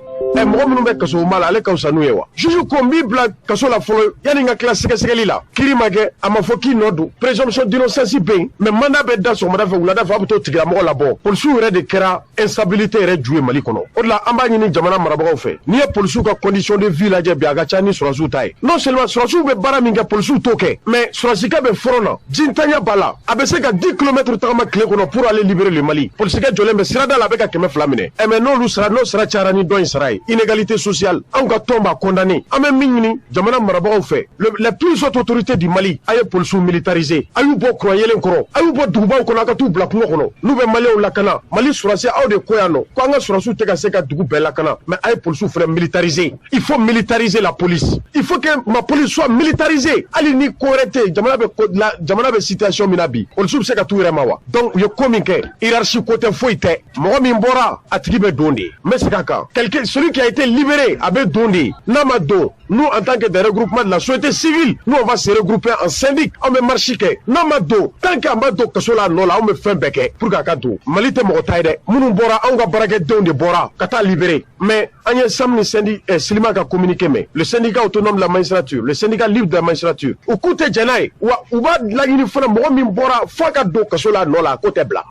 mɔgɔ minnu bɛ kaso ma la ale ka fisa n'u ye wa juge ko n b'i bila kaso la fɔlɔ yanni n ka tila sɛgɛsɛgɛli la kiiri ma kɛ a ma fɔ k'i nɔ don présomption d'innocence bɛ yen mais mandat bɛ da sɔgɔmada fɛ wulada fɛ a bɛ t'o tigilamɔgɔ labɔ polisiw yɛrɛ de kɛra instabilité yɛrɛ ju ye Mali kɔnɔ o de la an b'a ɲini jamana marabagaw fɛ n'i ye polisiw ka condition de vie lajɛ bi a ka ca ni sɔrɔsiw ta ye non seulement sɔrɔsiw bɛ baara min kɛ polisiw t'o kɛ mais sɔrɔsikɛ bɛ front na jintanya b'a la a bɛ se ka 10 kilomètres tagama tile kɔnɔ pour aller libérer le Mali polisikɛ jɔlen bɛ sirada la a bɛ ka 200 minɛ mais n'o sara cayara ni dɔ in sara ye inégalité sociale an ka tɔn b'a condamné an bɛ min ɲini jamana marabagaw fɛ les plus hautes autorités du Mali a ye polisiw militarisé a y'u bɔ kuran yelen kɔrɔ a y'u bɔ dugubaw kɔnɔ a ka t'u bila kungo kɔnɔ n'u bɛ maliyɛnw lakana Mali sɔrɔsi aw de ko yan nɔ ko an ka sɔrɔsiw tɛ ka se ka dugu bɛɛ lakana mais a ye polisiw fana militariser il faut militariser la police il faut que ma police soit militarisée hali ni ko wɛrɛ tɛ jamana bɛ situation min na bi polisiw bɛ se ka t'u yɛrɛ ma wa donc u ye ko min kɛ hiérarchie ko tɛ foyi tɛ mɔgɔ min bɔra a tigi bɛ don de n bɛ segin a kan celui qui a été libéré a bɛ don de n'a ma don nous en tant que des regroupements de la société civile nous on va se regrouper en syndic an bɛ marche kɛ n'a ma don tant que an b'a don kaso la nɔ la an bɛ fɛn bɛɛ kɛ pour que a ka don Mali tɛ mɔgɔ ta ye dɛ minnu bɔra anw ka baarakɛdenw de bɔra ka taa libérer mais an ye Sam ni Silima ka communiqué mɛn le syndicat autonome de la magistrature le syndicat libre de la magistrature u k'u tɛ jɛn n'a ye wa u b'a laɲini fana mɔgɔ min bɔra fo a ka don kaso la nɔ la a ko tɛ bila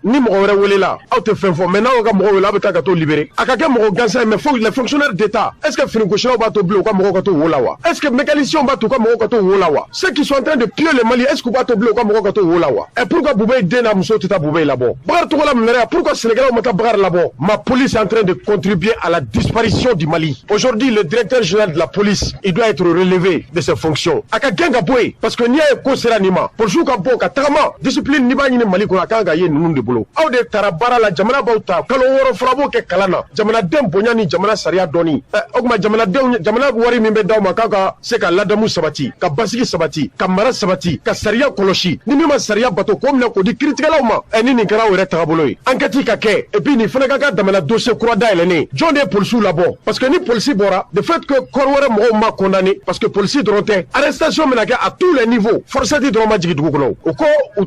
ni mɔgɔ wɛrɛ welela aw tɛ fɛn fɔ mais n'aw ka mɔgɔ wele aw bɛ taa ka t'o libérer a ka kɛ mɔgɔ gansan ye mais fo les fonctionnaires d'État est-ce que finigosilaw b'a to bilen u ka mɔgɔw ka to wo la wa est-ce que mécaniciens b'a to u ka mɔgɔw ka to wo la wa ceux qui sont en train de piller le Mali est-ce que u b'a to bilen u ka mɔgɔw ka to wo la wa pourquoi Boubaye den n'a musow tɛ taa Boubaye labɔ Bakari Togola minɛra pourquoi Sénégalais ma taa Bakari labɔ ma police est en train de contribuer à la disparition du Mali aujourd'hui le directeur général de la police il doit être relevé de ses fonctions a ka gɛn ka bɔ yen parce que n'i y'a ye ko sera nin ma polisiw ka bɔ ka tagama discipline n'i b'a ɲini Mali kɔnɔ a kan ka ye ninnu de bolo aw de taara baara la jamana b'aw ta kalo 6 fura b'o kɛ kalan na jamanaden bonya ni jamana sariya dɔɔni o tuma jamana wari min bɛ d'aw ma k'aw ka se ka ladamu sabati ka basigi sabati ka mara sabati ka sariya kɔlɔsi ni min ma sariya bato k'o minɛ k'o di kiiritigɛlaw ma ni nin kɛra aw yɛrɛ tagabolo ye enquête ka kɛ et puis nin fana ka ka damana dossier kura dayɛlɛnnen jɔn de ye polisiw labɔ parce que ni polisi bɔra de fait que kɔrɔ wɛrɛ mɔgɔw ma condamné parce que polisi dɔrɔn tɛ arrestation bɛna kɛ à tous les niveaux forceti dɔrɔn ma jigin dugu kɔnɔ o ko u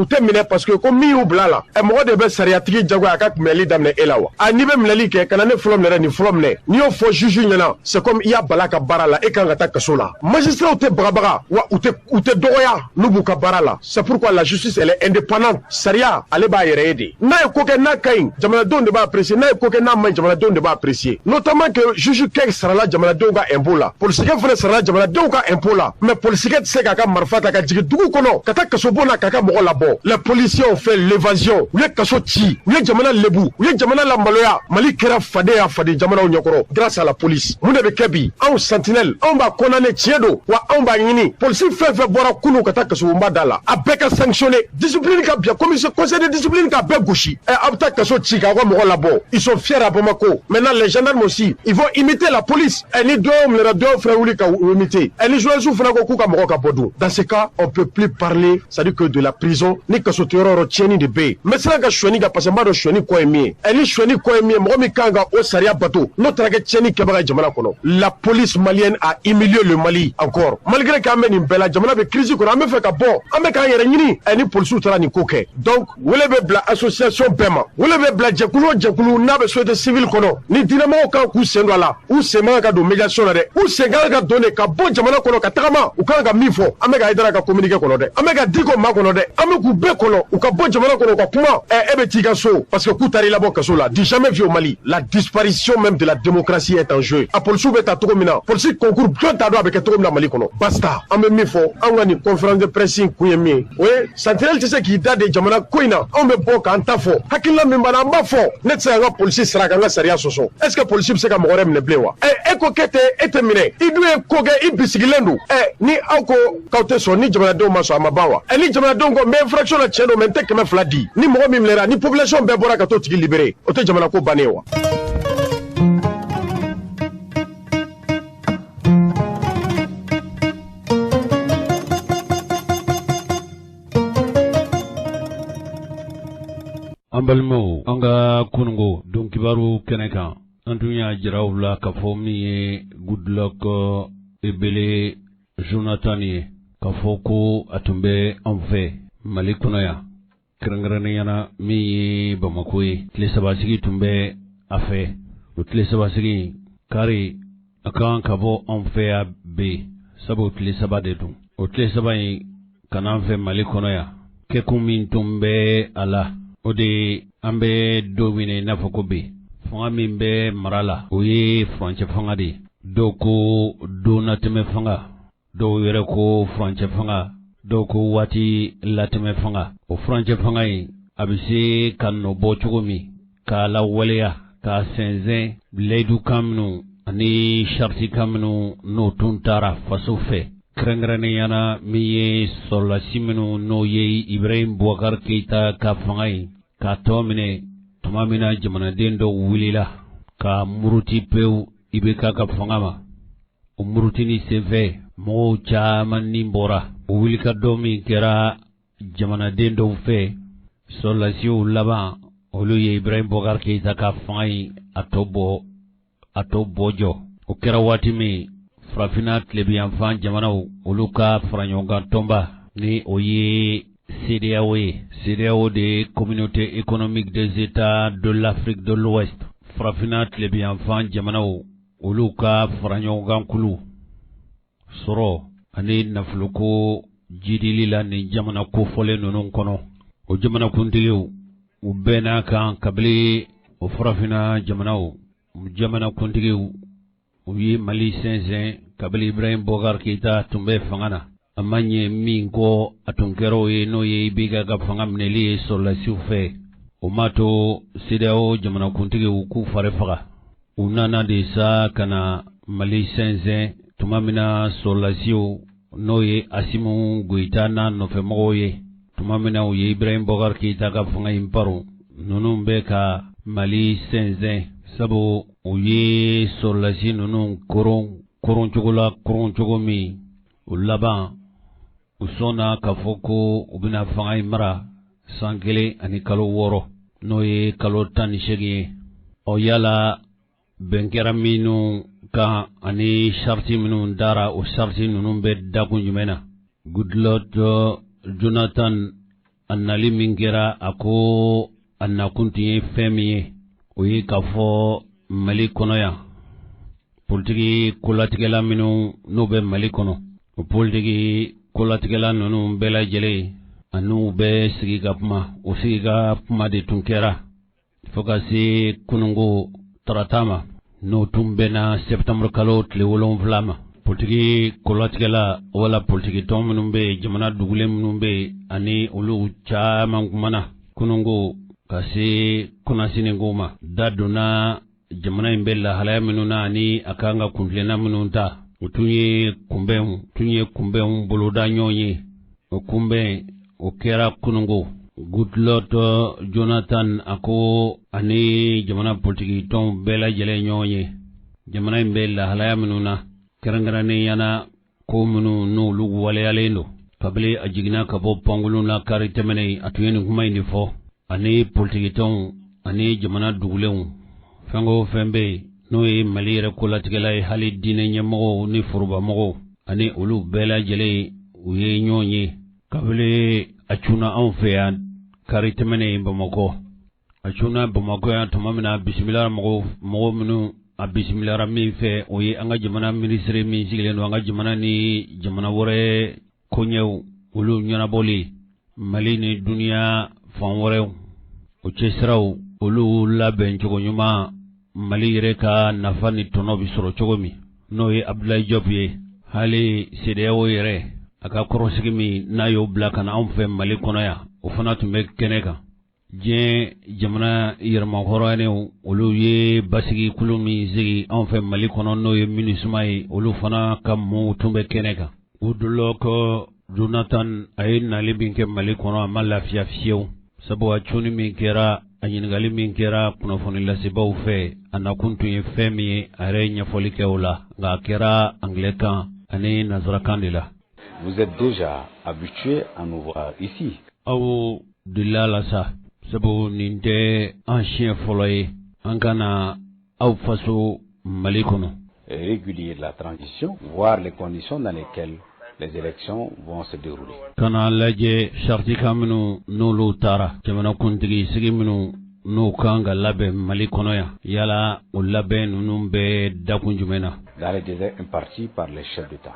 tɛ minɛ parce que ko min y'u bila la mɔgɔ de bɛ sariyatigi jagoya a ka minɛli daminɛ e la wa n'i bɛ minɛli kɛ kana ne fɔlɔ minɛ nin fɔlɔ minɛ n'i y'o fɔ juge ɲɛna c'est comme i y'a bala ka baara la e kan ka taa kaso la magistrats tɛ bagabaga wa u tɛ dɔgɔya n'u b'u ka baara la c'est pourquoi la justice elle est indépendante sariya ale b'a yɛrɛ ye de n'a ye ko kɛ n'a ka ɲi jamanadenw de b'a apprécier n'a ye ko kɛ n'a man ɲi jamanadenw de b'a apprécier notamment que juge kɛ sarala jamanadenw ka impôt la polisikɛ fana sarala jamanadenw ka impôt la mais polisikɛ tɛ se k'a ka marifa ta ka jigin dugu kɔnɔ ka taa kasobon na k'a ka mɔgɔ labɔ les policiers ont fait l'évasion u ye kaso ci u ye jamana lebu u ye jamana lamaloya Mali kɛra faden y'a faden jamana ɲɛkɔrɔ grâce à la police mun de bɛ kɛ bi anw sentinelle anw b'a condamné tiɲɛ don wa anw b'a ɲini polisi fɛn fɛn bɔra kunu ka taa kasobonba da la a bɛɛ ka sanctionné discipline ka bien commission conseil de discipline ka bɛɛ gosi a bɛ taa kaso ci k'a ka mɔgɔ labɔ ils sont fiers à Bamako maintenant les gendarmes aussi ils vont imiter la police ni dɔw minɛra dɔw fana wuli ka imiter ni journalistes fana ko k'u ka mɔgɔ ka bɔ dun dans ce cas on peut plus parler c'est-à-dire que de la prison ni kaso tɛ yɔrɔ tiɲɛni de bɛ yen n bɛ siran ka suɲɛni kan parce que n b'a dɔn suɲɛni kɔ ye min ye ni suɲɛni kɔ ye min ye mɔgɔ min kan ka o sariya bato n'o taara kɛ tiɲɛni kɛbaga ye jamana kɔnɔ la police malienne a humilié le Mali encore malgré k'an bɛ nin bɛɛ la jamana bɛ crise kɔnɔ an bɛ fɛ ka bɔ an bɛ k'an yɛrɛ ɲini ni polisiw taara nin ko kɛ donc wele bɛ bila association bɛɛ ma wele bɛ bila jɛkulu o jɛkulu n'a bɛ société civile kɔnɔ ni diinɛmɔgɔw kan k'u sen don a la u sen man ka don médiation la dɛ u sen kan ka don de ka bɔ jamana kɔnɔ ka tagama u kan ka min fɔ an bɛ ka Haidara ka communiqué kɔnɔ dɛ an bɛ ka di ko ma kɔnɔ dɛ an bɛ k'u bɛɛ kɔnɔ u ka bɔ jamana kɔnɔ u ka kuma e bɛ t'i ka so parce que k'u taara i labɔ kaso la du jamais vu au Mali la disparition même de la démocratie est en jeu a polisiw bɛ taa cogo min na polisi concours jɔn t'a dɔn a bɛ kɛ cogo min na Mali kɔnɔ basta an bɛ min fɔ an ka nin conférence de presse in kun ye min ye o ye sentinelle tɛ se k'i da de jamana ko in na anw bɛ bɔ k'an ta fɔ hakilina min b'an na an b'a fɔ ne tɛ se ka n ka polisi sara k'an ka sariya sɔsɔ est ce que polisi bɛ se ka mɔgɔ wɛrɛ minɛ bilen wa e ko k'e tɛ minɛ i dun ye ko kɛ i bisigilen don ni aw ko k'aw tɛ sɔn ni jamanadenw ma sɔn a ma ban wa ni jamanadenw ko n bɛ infraction la tiɲɛ don mɛ n tɛ 200 di ni mɔgɔ min minɛra ni population bɛɛ bɔra ka t'o tigi libéré o tɛ jamana ko bannen ye wa. an balimaw an ka kunungo don kibaru kɛnɛ kan an tun y'a jira u la k'a fɔ min ye Goodluck Ebele Jonathan ye k'a fɔ ko a tun bɛ an fɛ Mali kɔnɔ yan kɛrɛnkɛrɛnnenya min ye Bamako ye tile sabasigi tun bɛ a fɛ o tile sabasigi kari a kan ka bɔ an fɛ yan bi sabu tile saba de dun o tile saba in ka n'an fɛ Mali kɔnɔ yan kɛkun min tun bɛ a la o de an bɛ don min i n'a fɔ ko bi fanga min bɛ mara la o ye furancɛ fanga de ye dɔw ko don natɛmɛ fanga dɔw yɛrɛ ko furancɛ fanga dɔw ko waati latɛmɛ fanga o furancɛ fanga in a bɛ se ka nɔ bɔ cogo min k'a lawaleya k'a sɛnsɛn layidu kan minnu ani sariti kan minnu n'o tun taara faso fɛ kɛrɛnkɛrɛnnenya min ye sɔrɔlasi minnu n'o ye Ibrahim Boubacar Keita ka fanga in k'a tɔ minɛ tuma min na jamanaden dɔw wulila ka muruti pewu IBK ka fanga ma o murutini senfɛ mɔgɔw caman ni bɔra o wulikajɔ min kɛra jamanaden dɔw fɛ sɔrɔlasiw laban olu ye Ibrahim Boubacar Keita ka fanga in a tɔ bɔ jɔ o kɛra waati min farafinna tilebiyanfan jamanaw olu ka fara ɲɔgɔn kan tɔnba ni o ye CEDEAO ye CEDEAO de ye Communauté économique des États de l'Afrique de l'Ouest farafinna tilebiyanfan jamanaw olu ka fara ɲɔgɔn kan kulu sɔrɔ ani nafoloko jidili la ni jamana kofɔlen ninnu kɔnɔ o jamanakuntigiw u bɛɛ n'a kan kabili o farafinna jamanakuntigiw u ye Mali sɛnsɛn kabili Ibrahim Boubacar Keita tun bɛ fanga na a ma ɲɛ min kɔ a tun kɛra o ye n'o ye IBK ka fanga minɛli ye sɔrɔlasiw fɛ o ma to CEDEAO jamanakuntigiw k'u fari faga u nana de sa ka na Mali sɛnsɛn tuma min na sɔrɔlasiw n'o ye Asimu Goita n'a nɔfɛmɔgɔw ye tuma min na u ye Ibrahim Boubacar Keita ka fanga in paro ninnu bɛ ka Mali sɛnsɛn sabu u ye sɔrɔlasi ninnu koron cogo min u laban u sɔnna k'a fɔ ko u bɛna fanga in mara san 1 ani kalo 6 n'o ye kalo 18 ye yala bɛn kɛra minnu kan ani sariti minnu dara o sariti ninnu bɛ dakun jumɛn na Goodluck Jonathan a nali min kɛra a ko a nakun tun ye fɛn min ye o ye k'a fɔ Mali kɔnɔ yan politiki kolatigɛla minnu n'u bɛ Mali kɔnɔ o politiki kolatigɛla ninnu bɛɛ lajɛlen an'u bɛ sigi ka kuma o sigi ka kuma de tun kɛra fo ka se kunungo tarata ma n'o tun bɛnna septembre kalo tile 7 ma politiki kolatigɛla wala politiki tɔn minnu bɛ jamana dugulen minnu bɛ ani olu caman kumana kunungo ka se kunnasinigo ma da donna jamana in bɛ lahalaya minnu na ani a kan ka kuntilenna minnu ta o tun ye kunbɛnw boloda ɲɔgɔn ye o kunbɛn o kɛra kunungo Goodluck Jonathan a ko ani jamana politiki tɔnw bɛɛ lajɛlen ɲɔgɔn ye jamana in bɛ lahalaya minnu na kɛrɛnkɛrɛnnenya ko minnu n'olu waleyalen don kabili a jiginna ka bɔ pangolon na kari tɛmɛnen a tun ye nin kuma in de fɔ ani politiki tɔnw ani jamana dugulenw fɛn o fɛn bɛ yen n'o ye Mali yɛrɛ kolatigɛla ye hali diinɛ ɲɛmɔgɔw ni forobamɔgɔw ani olu bɛɛ lajɛlen u ye ɲɔgɔn ye kabili a cunna anw fɛ yan kari tɛmɛnen Bamakɔ a cunna Bamakɔ yan tuma min na a bisimilara mɔgɔ minnu a bisimilara min fɛ o ye an ka jamana minisiri min sigilen don an ka jamana ni jamana wɛrɛ koɲɛw olu ɲɛnabɔli Mali ni duniya fan wɛrɛw o cɛsiraw olu labɛn cogo ɲuman Mali yɛrɛ ka nafa ni tɔnɔ bi sɔrɔ cogo min n'o ye Abdoulaye Diop ye hali CEDEAO yɛrɛ a ka kɔrɔsigi min n'a y'o bila ka na anw fɛ Mali kɔnɔ yan o fana tun bɛ kɛnɛ kan diɲɛ jamana yɛrɛmahɔrɔnyaw olu ye basigi kulu min sigi anw fɛ Mali kɔnɔ n'o ye MINUSMA ye olu fana ka mɔɔw tun bɛ kɛnɛ kan Goodluck Jonathan a ye nali min kɛ Mali kɔnɔ a ma lafiya fiyewu sabu a cunni min kɛra a ɲininkali min kɛra kunnafoni lasebaaw fɛ a nakun tun ye fɛn min ye a yɛrɛ ɲɛfɔli kɛ o la nka a kɛra anglais ani nazarakan de la. Vous êtes déjà habitué à nous voir ici. Aw delila la sa sabu nin tɛ an siɲɛ fɔlɔ ye an kana aw faso Mali kɔnɔ. Régulier de la transition, voir les conditions dans lesquelles les élections vont se dérouler. Kana lajɛ sartika minnu n'olu taara jamanakuntigi sigi minnu n'u kan ka labɛn Mali kɔnɔ yan yala o labɛn ninnu bɛ dakun jumɛn na. Dans les délais impartis par les chefs d'État.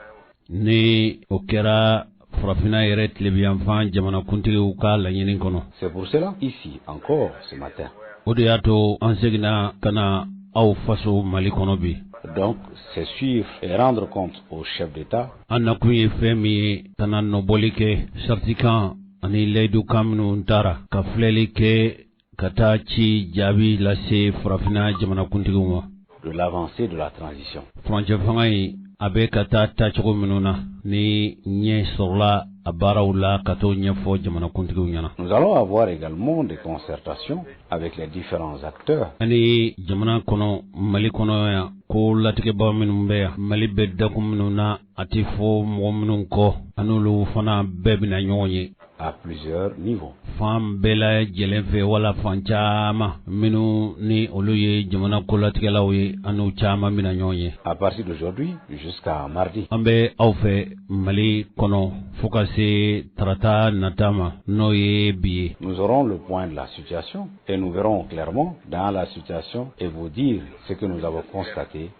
Ni o kɛra farafinna yɛrɛ tilebiyanfan jamanakuntigiw ka laɲini kɔnɔ. C'est pour cela ici encore ce matin. O de y'a to an seginna ka na aw faso Mali kɔnɔ bi. Donc, c'est suivre et rendre compte aux chefs d'État. An nakun ye fɛn min ye ka na nɔbɔli kɛ saritikan ani layidukan minnu taara ka filɛli kɛ ka taa ci jaabi lase farafinna jamanakuntigiw ma. De l'avancée de la transition. Furancɛ fanga in a bɛ ka taa cogo minnu na ni ɲɛ sɔrɔla a baaraw la ka t'o ɲɛfɔ jamanakuntigiw ɲɛna. Nous allons avoir également des concertations avec les différents acteurs. Ani jamana kɔnɔ Mali kɔnɔ yan ko latigɛbaa minnu bɛ yan Mali bɛ dakun minnu na a tɛ fɔ mɔgɔ minnu kɔ an'olu fana bɛɛ bɛna ɲɔgɔn ye. À plusieurs niveaux. Fan bɛɛ lajɛlen fɛ wala fan caman minnu ni olu ye jamana kolatigɛlaw ye an'u caman bɛna ɲɔgɔn ye. À partir d'aujourd'hui jusqu'à mardi. An bɛ aw fɛ Mali kɔnɔ fo ka se tarata nata ma n'o ye bi ye. Nous aurons le point de la situation et nous verrons clairement dans la situation et vous dire ce que nous avons constaté.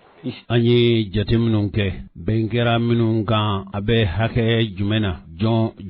An ye jate minnu kɛ bɛn kɛra minnu kan a bɛ hakɛ jumɛn na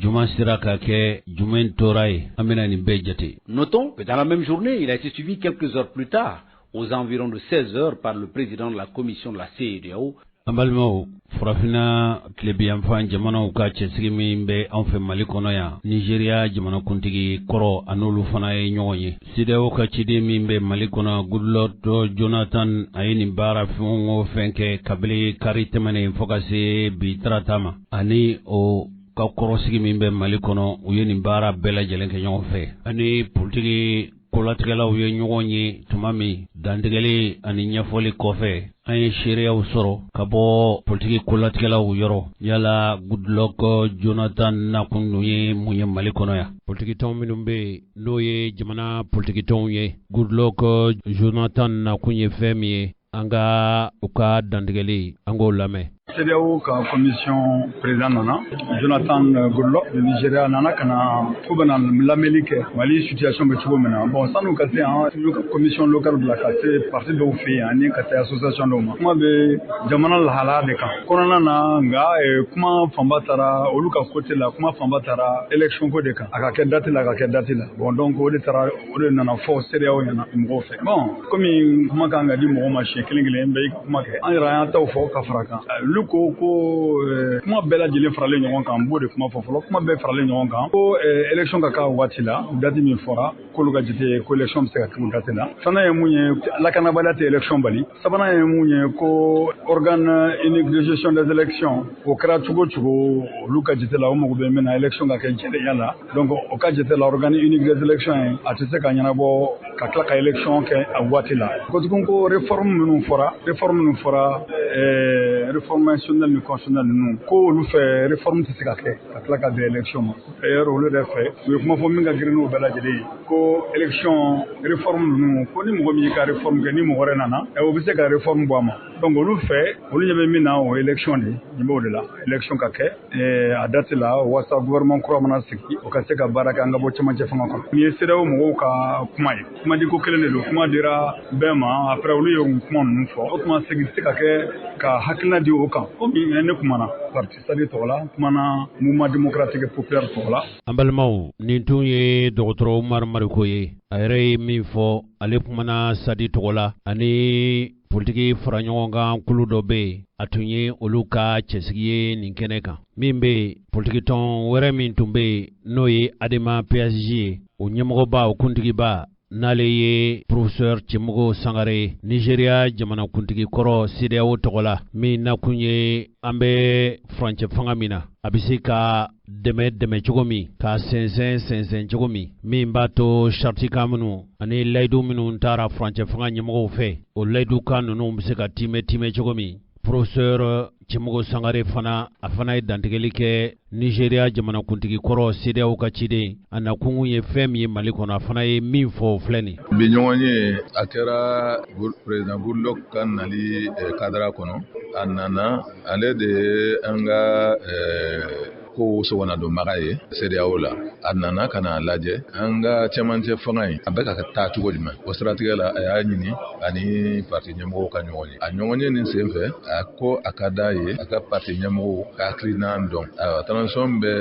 juma sera ka kɛ jumɛn tora ye an bɛna nin bɛɛ jate. Notons que dans la même journée, il a été suivi quelques heures plus tard, aux environs de 16 heures, par le président de la commission de la CEDEAO. An balimaw farafinna tilebiyanfan jamanaw ka cɛsigi min bɛ an fɛ Mali kɔnɔ yan Nigeria jamanakuntigi kɔrɔ a n'olu fana ye ɲɔgɔn ye. CEDEAO ka ciden min bɛ Mali kɔnɔ Goodluck Jonathan a ye nin baara fɛn o fɛn kɛ kabili kari tɛmɛnen fo ka se bi tarata ma ani o ka kɔrɔsigi min bɛ Mali kɔnɔ u ye nin baara bɛɛ lajɛlen kɛ ɲɔgɔn fɛ ani politiki kolatigɛlaw ye ɲɔgɔn ye tuma min dantigɛli ani ɲɛfɔli kɔfɛ an ye seereyaw sɔrɔ ka bɔ politiki kolatigɛlaw yɔrɔ yala Goodluck Jonathan nakun dun ye mun ye Mali kɔnɔ yan. Politikitɔn minnu bɛ yen n'o ye jamana politikitɔnw ye Goodluck Jonathan nakun ye fɛn min ye an ka u ka dantigɛli an k'o lamɛn. CEDEAO ka commission président nana Jonathan Goodluck de Nigeria nana kana ko bana lamɛnli kɛ Mali situation bɛ cogo min na bon sanu ka se an commission locale de la ka se parti dɔw fɛ yen ani ka se association dɔw ma kuma bɛ jamana lahala de kan kɔnɔna na nka kuma fanba taara olu ka côté la kuma fanba taara élection ko de kan a ka kɛ date la a ka kɛ date la bon donc o de nana fɔ CEDEAO ɲɛna mɔgɔw fɛ bon komi kuma kan ka di mɔgɔw ma siɲɛ kelen kelen bɛɛ kuma kɛ an yɛrɛ an taw fɔ ka fara kan olu ko kuma bɛɛ lajɛlen faralen ɲɔgɔn kan b'o de kuma fɔ fɔlɔ kuma bɛɛ faralen ɲɔgɔn kan ko élection ka k'a waati la date min fɔra k'olu ka jate ko élection bɛ se ka k'u date la filanan ye mun ye lakanabaliya tɛ élection bali sabanan ye mun ye ko organe unique de gestion des élections o kɛra cogo cogo olu ka jate la o mago bɛ min na élection ka kɛ jɛlenya la donc o ka jate la organe unique des élections ye a tɛ se ka ɲɛnabɔ ka tila ka élection kɛ a waati la ko tugun ko réforme minnu fɔra réforme institutionnelle ni constitutionnelle ninnu ko olu fɛ réforme tɛ se ka kɛ ka tila ka bɛn élection ma d'ailleurs olu yɛrɛ fɛ u ye kuma fɔ min ka girin n'o bɛɛ lajɛlen ye ko élection réforme ninnu ko ni mɔgɔ min y'i ka réforme kɛ ni mɔgɔ wɛrɛ nana o bɛ se ka réforme bɔ a ma donc olu fɛ olu ɲɛ bɛ min na o élection de ɲɛ b'o de la élection ka kɛ a date la walasa gouvernement kura mana sigi o ka se ka baara kɛ an ka bɔ cɛmancɛ fanga kɔnɔ nin ye CEDEAO mɔgɔw ka kuma ye kuma di ko kelen de don kuma dira bɛɛ ma après olu ye kuma ninnu fɔ o tuma segin tɛ se ka kɛ ka hakilina di o kan komi ne kumana parti sadi tɔgɔ la kumana mouvement démocratique populaire tɔgɔ la an balimaw nin tun ye dɔgɔtɔrɔ Umaru Mariko ye a yɛrɛ ye min fɔ ale kumana sadi tɔgɔ la ani politiki fara ɲɔgɔn kan kulu dɔ bɛ yen a tun ye olu ka cɛsigi ye nin kɛnɛ kan min bɛ politiki tɔn wɛrɛ min tun bɛ yen n'o ye Adama PSG ye o ɲɛmɔgɔba o kuntigiba n'ale ye professeur Cɛmɔgɔ Sangare Nigeria jamanakuntigi kɔrɔ CEDEAO tɔgɔ la min nakun ye an bɛ furancɛ fanga min na a bɛ se ka dɛmɛ cogo min ka sɛnsɛn cogo min b'a to charte kan minnu ani layidu minnu taara furancɛ fanga ɲɛmɔgɔw fɛ o layidu kan ninnu bɛ se ka timɛ cogo min professeur Cɛmɔgɔ Sangare fana ye dantigɛli kɛ Nigeria jamanakuntigi kɔrɔ CEDEAO ka ciden a nakun ye fɛn min ye Mali kɔnɔ a fana ye min fɔ filɛ nin bi ɲɔgɔn ye a kɛra président Goodluck ka nali kadara kɔnɔ a nana ale de ye an ka ko sogɔna donbaga ye CEDEAO la a nana ka na lajɛ an ka cɛmancɛ fanga in a bɛ ka taa cogo jumɛn o siratigɛ la a y'a ɲini ani parti ɲɛmɔgɔw ka ɲɔgɔn ye a ɲɔgɔn ye nin sen fɛ a ko a ka d'a ye a ka parti ɲɛmɔgɔw ka hakilina dɔn ayiwa transition bɛ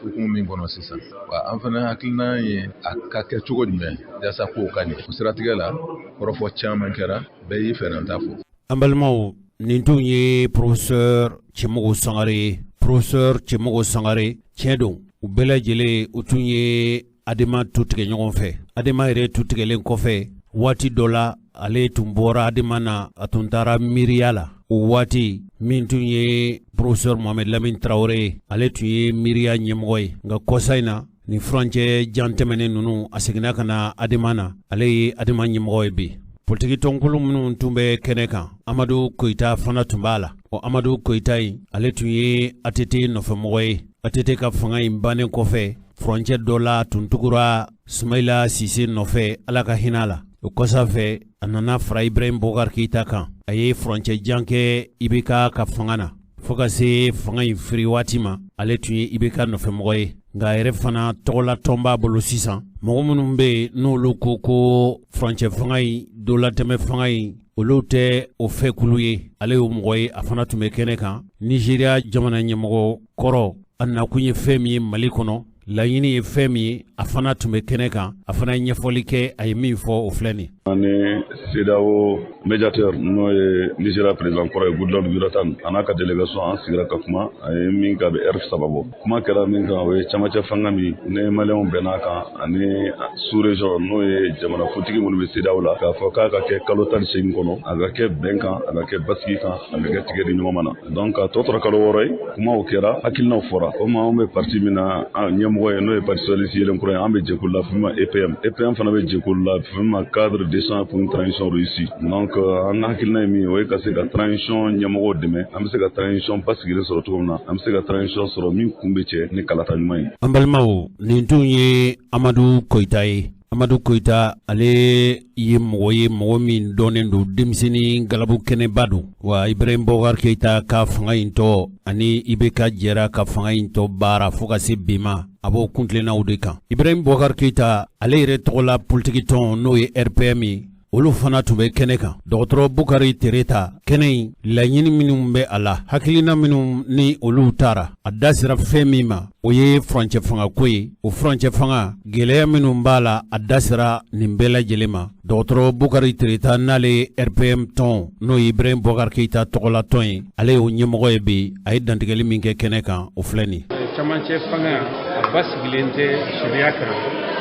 hukumu min kɔnɔ sisan wa an fana hakilina ye a ka kɛ cogo jumɛn yaasa kow ka ɲɛ o siratigɛ la kɔrɔfɔ caman kɛra bɛɛ y'i fɛ ta fɔ an balimaw nin tun ye professeur Cɛmɔgɔ Sangare ye professeur Cɛmɔgɔ Sangare tiɲɛ don u bɛɛ lajɛlen u tun ye Adama tu tigɛ ɲɔgɔn fɛ Adama yɛrɛ tu tigɛlen kɔfɛ waati dɔ la ale tun bɔra Adama na a tun taara miiriya la o waati min tun ye professeur Mohamed Lamine Traoré ale tun ye miiriya ɲɛmɔgɔ ye nka kɔsa in na nin furancɛ jan tɛmɛnen ninnu a seginna ka na Adama na ale ye Adama ɲɛmɔgɔ ye bi politiki tɔnkulu minnu tun bɛ kɛnɛ kan Amadu Koyita fana tun b'a la o Amadu Koyita in ale tun ye ATT nɔfɛmɔgɔ ye ATT ka fanga in bannen kɔfɛ furancɛ dɔ la tun tugura Sumaila Sise nɔfɛ Ala ka hinɛ la o kɔsa fɛ a nana fara Ibrahim Boubacar Keïta kan a ye furancɛ jan kɛ IBK ka fanga na fo ka se fanga in firi waati ma ale tun ye IBK nɔfɛmɔgɔ ye nka a yɛrɛ fana tɔgɔla tɔn b'a bolo sisan mɔgɔ minnu bɛ yen n'olu ko furancɛ fanga in dolatɛmɛ fanga in olu tɛ o fɛ kulu ye ale y'o mɔgɔ ye a fana tun bɛ kɛnɛ kan Nigeria jamana ɲɛmɔgɔ kɔrɔ a nakun ye fɛn min ye Mali kɔnɔ laɲini ye fɛn min ye a fana tun bɛ kɛnɛ kan a fana ye ɲɛfɔli kɛ a ye min fɔ o filɛ nin ani CEDEAO médiateur n'o ye Nigeria président kɔrɔ ye Goodluck Jonathan a n'a ka délégation an sigira ka kuma a ye min ka bɛ heure 3 bɔ kuma kɛra min kan o ye camancɛ fanga min ne maliyɛnw bɛnn'a kan ani sous région n'o ye jamanakuntigi minnu bɛ CEDEAO la k'a fɔ k'a ka kɛ kalo 18 kɔnɔ a ka kɛ bɛn kan a ka kɛ basigi kan a ka kɛ tigɛ di ɲɔgɔn ma na donc a tɔ tora kalo 6 ye kumaw kɛra hakilinaw fɔra komi an bɛ parti min na ɲɛmɔgɔ ye n'o ye parti socialiste yelen kɔrɔ ye an bɛ jɛkulu la fɛn ma EPM fana bɛ jɛkulu la fɛn ma cadre décent pour une transition réussie donc an hakilina ye min o ye ka se ka transition ɲɛmɔgɔw dɛmɛ an bɛ se ka transition basigilen sɔrɔ cogo min na an bɛ se ka transition sɔrɔ min kun bɛ cɛ ni kalata ɲuman ye an balimaw nin tun ye Amadu Koyita ye Amadu Koyita ale ye mɔgɔ min dɔnnen don denmisɛnnin galabu kɛnɛba don wa Ibrahim Boubacar Keïta ka fanga in tɔ ani IBK jɛra ka fanga in tɔ baara fo ka se bi ma a b'o kuntilennaw de kan Ibrahim Boubacar Keïta ale yɛrɛ tɔgɔla politiki tɔn n'o ye RPM ye olu fana tun bɛ kɛnɛ kan dɔgɔtɔrɔ Bukari Tereta kɛnɛ laɲini minnu bɛ a la hakilina minnu ni olu taara a da sera fɛn min ma o ye furancɛ fanga ko ye o furancɛ fanga gɛlɛya minnu b'a la a da sera nin bɛɛ lajɛlen ma dɔgɔtɔrɔ Bukari Tereta n'ale RPM tɔn n'o ye Ibrahim Boubacar Keita tɔgɔla tɔn ye ale y'o ɲɛmɔgɔ ye bi a ye dantigɛli min kɛ kɛnɛ kan o filɛ nin camancɛ fanga a basigilen tɛ sariya kan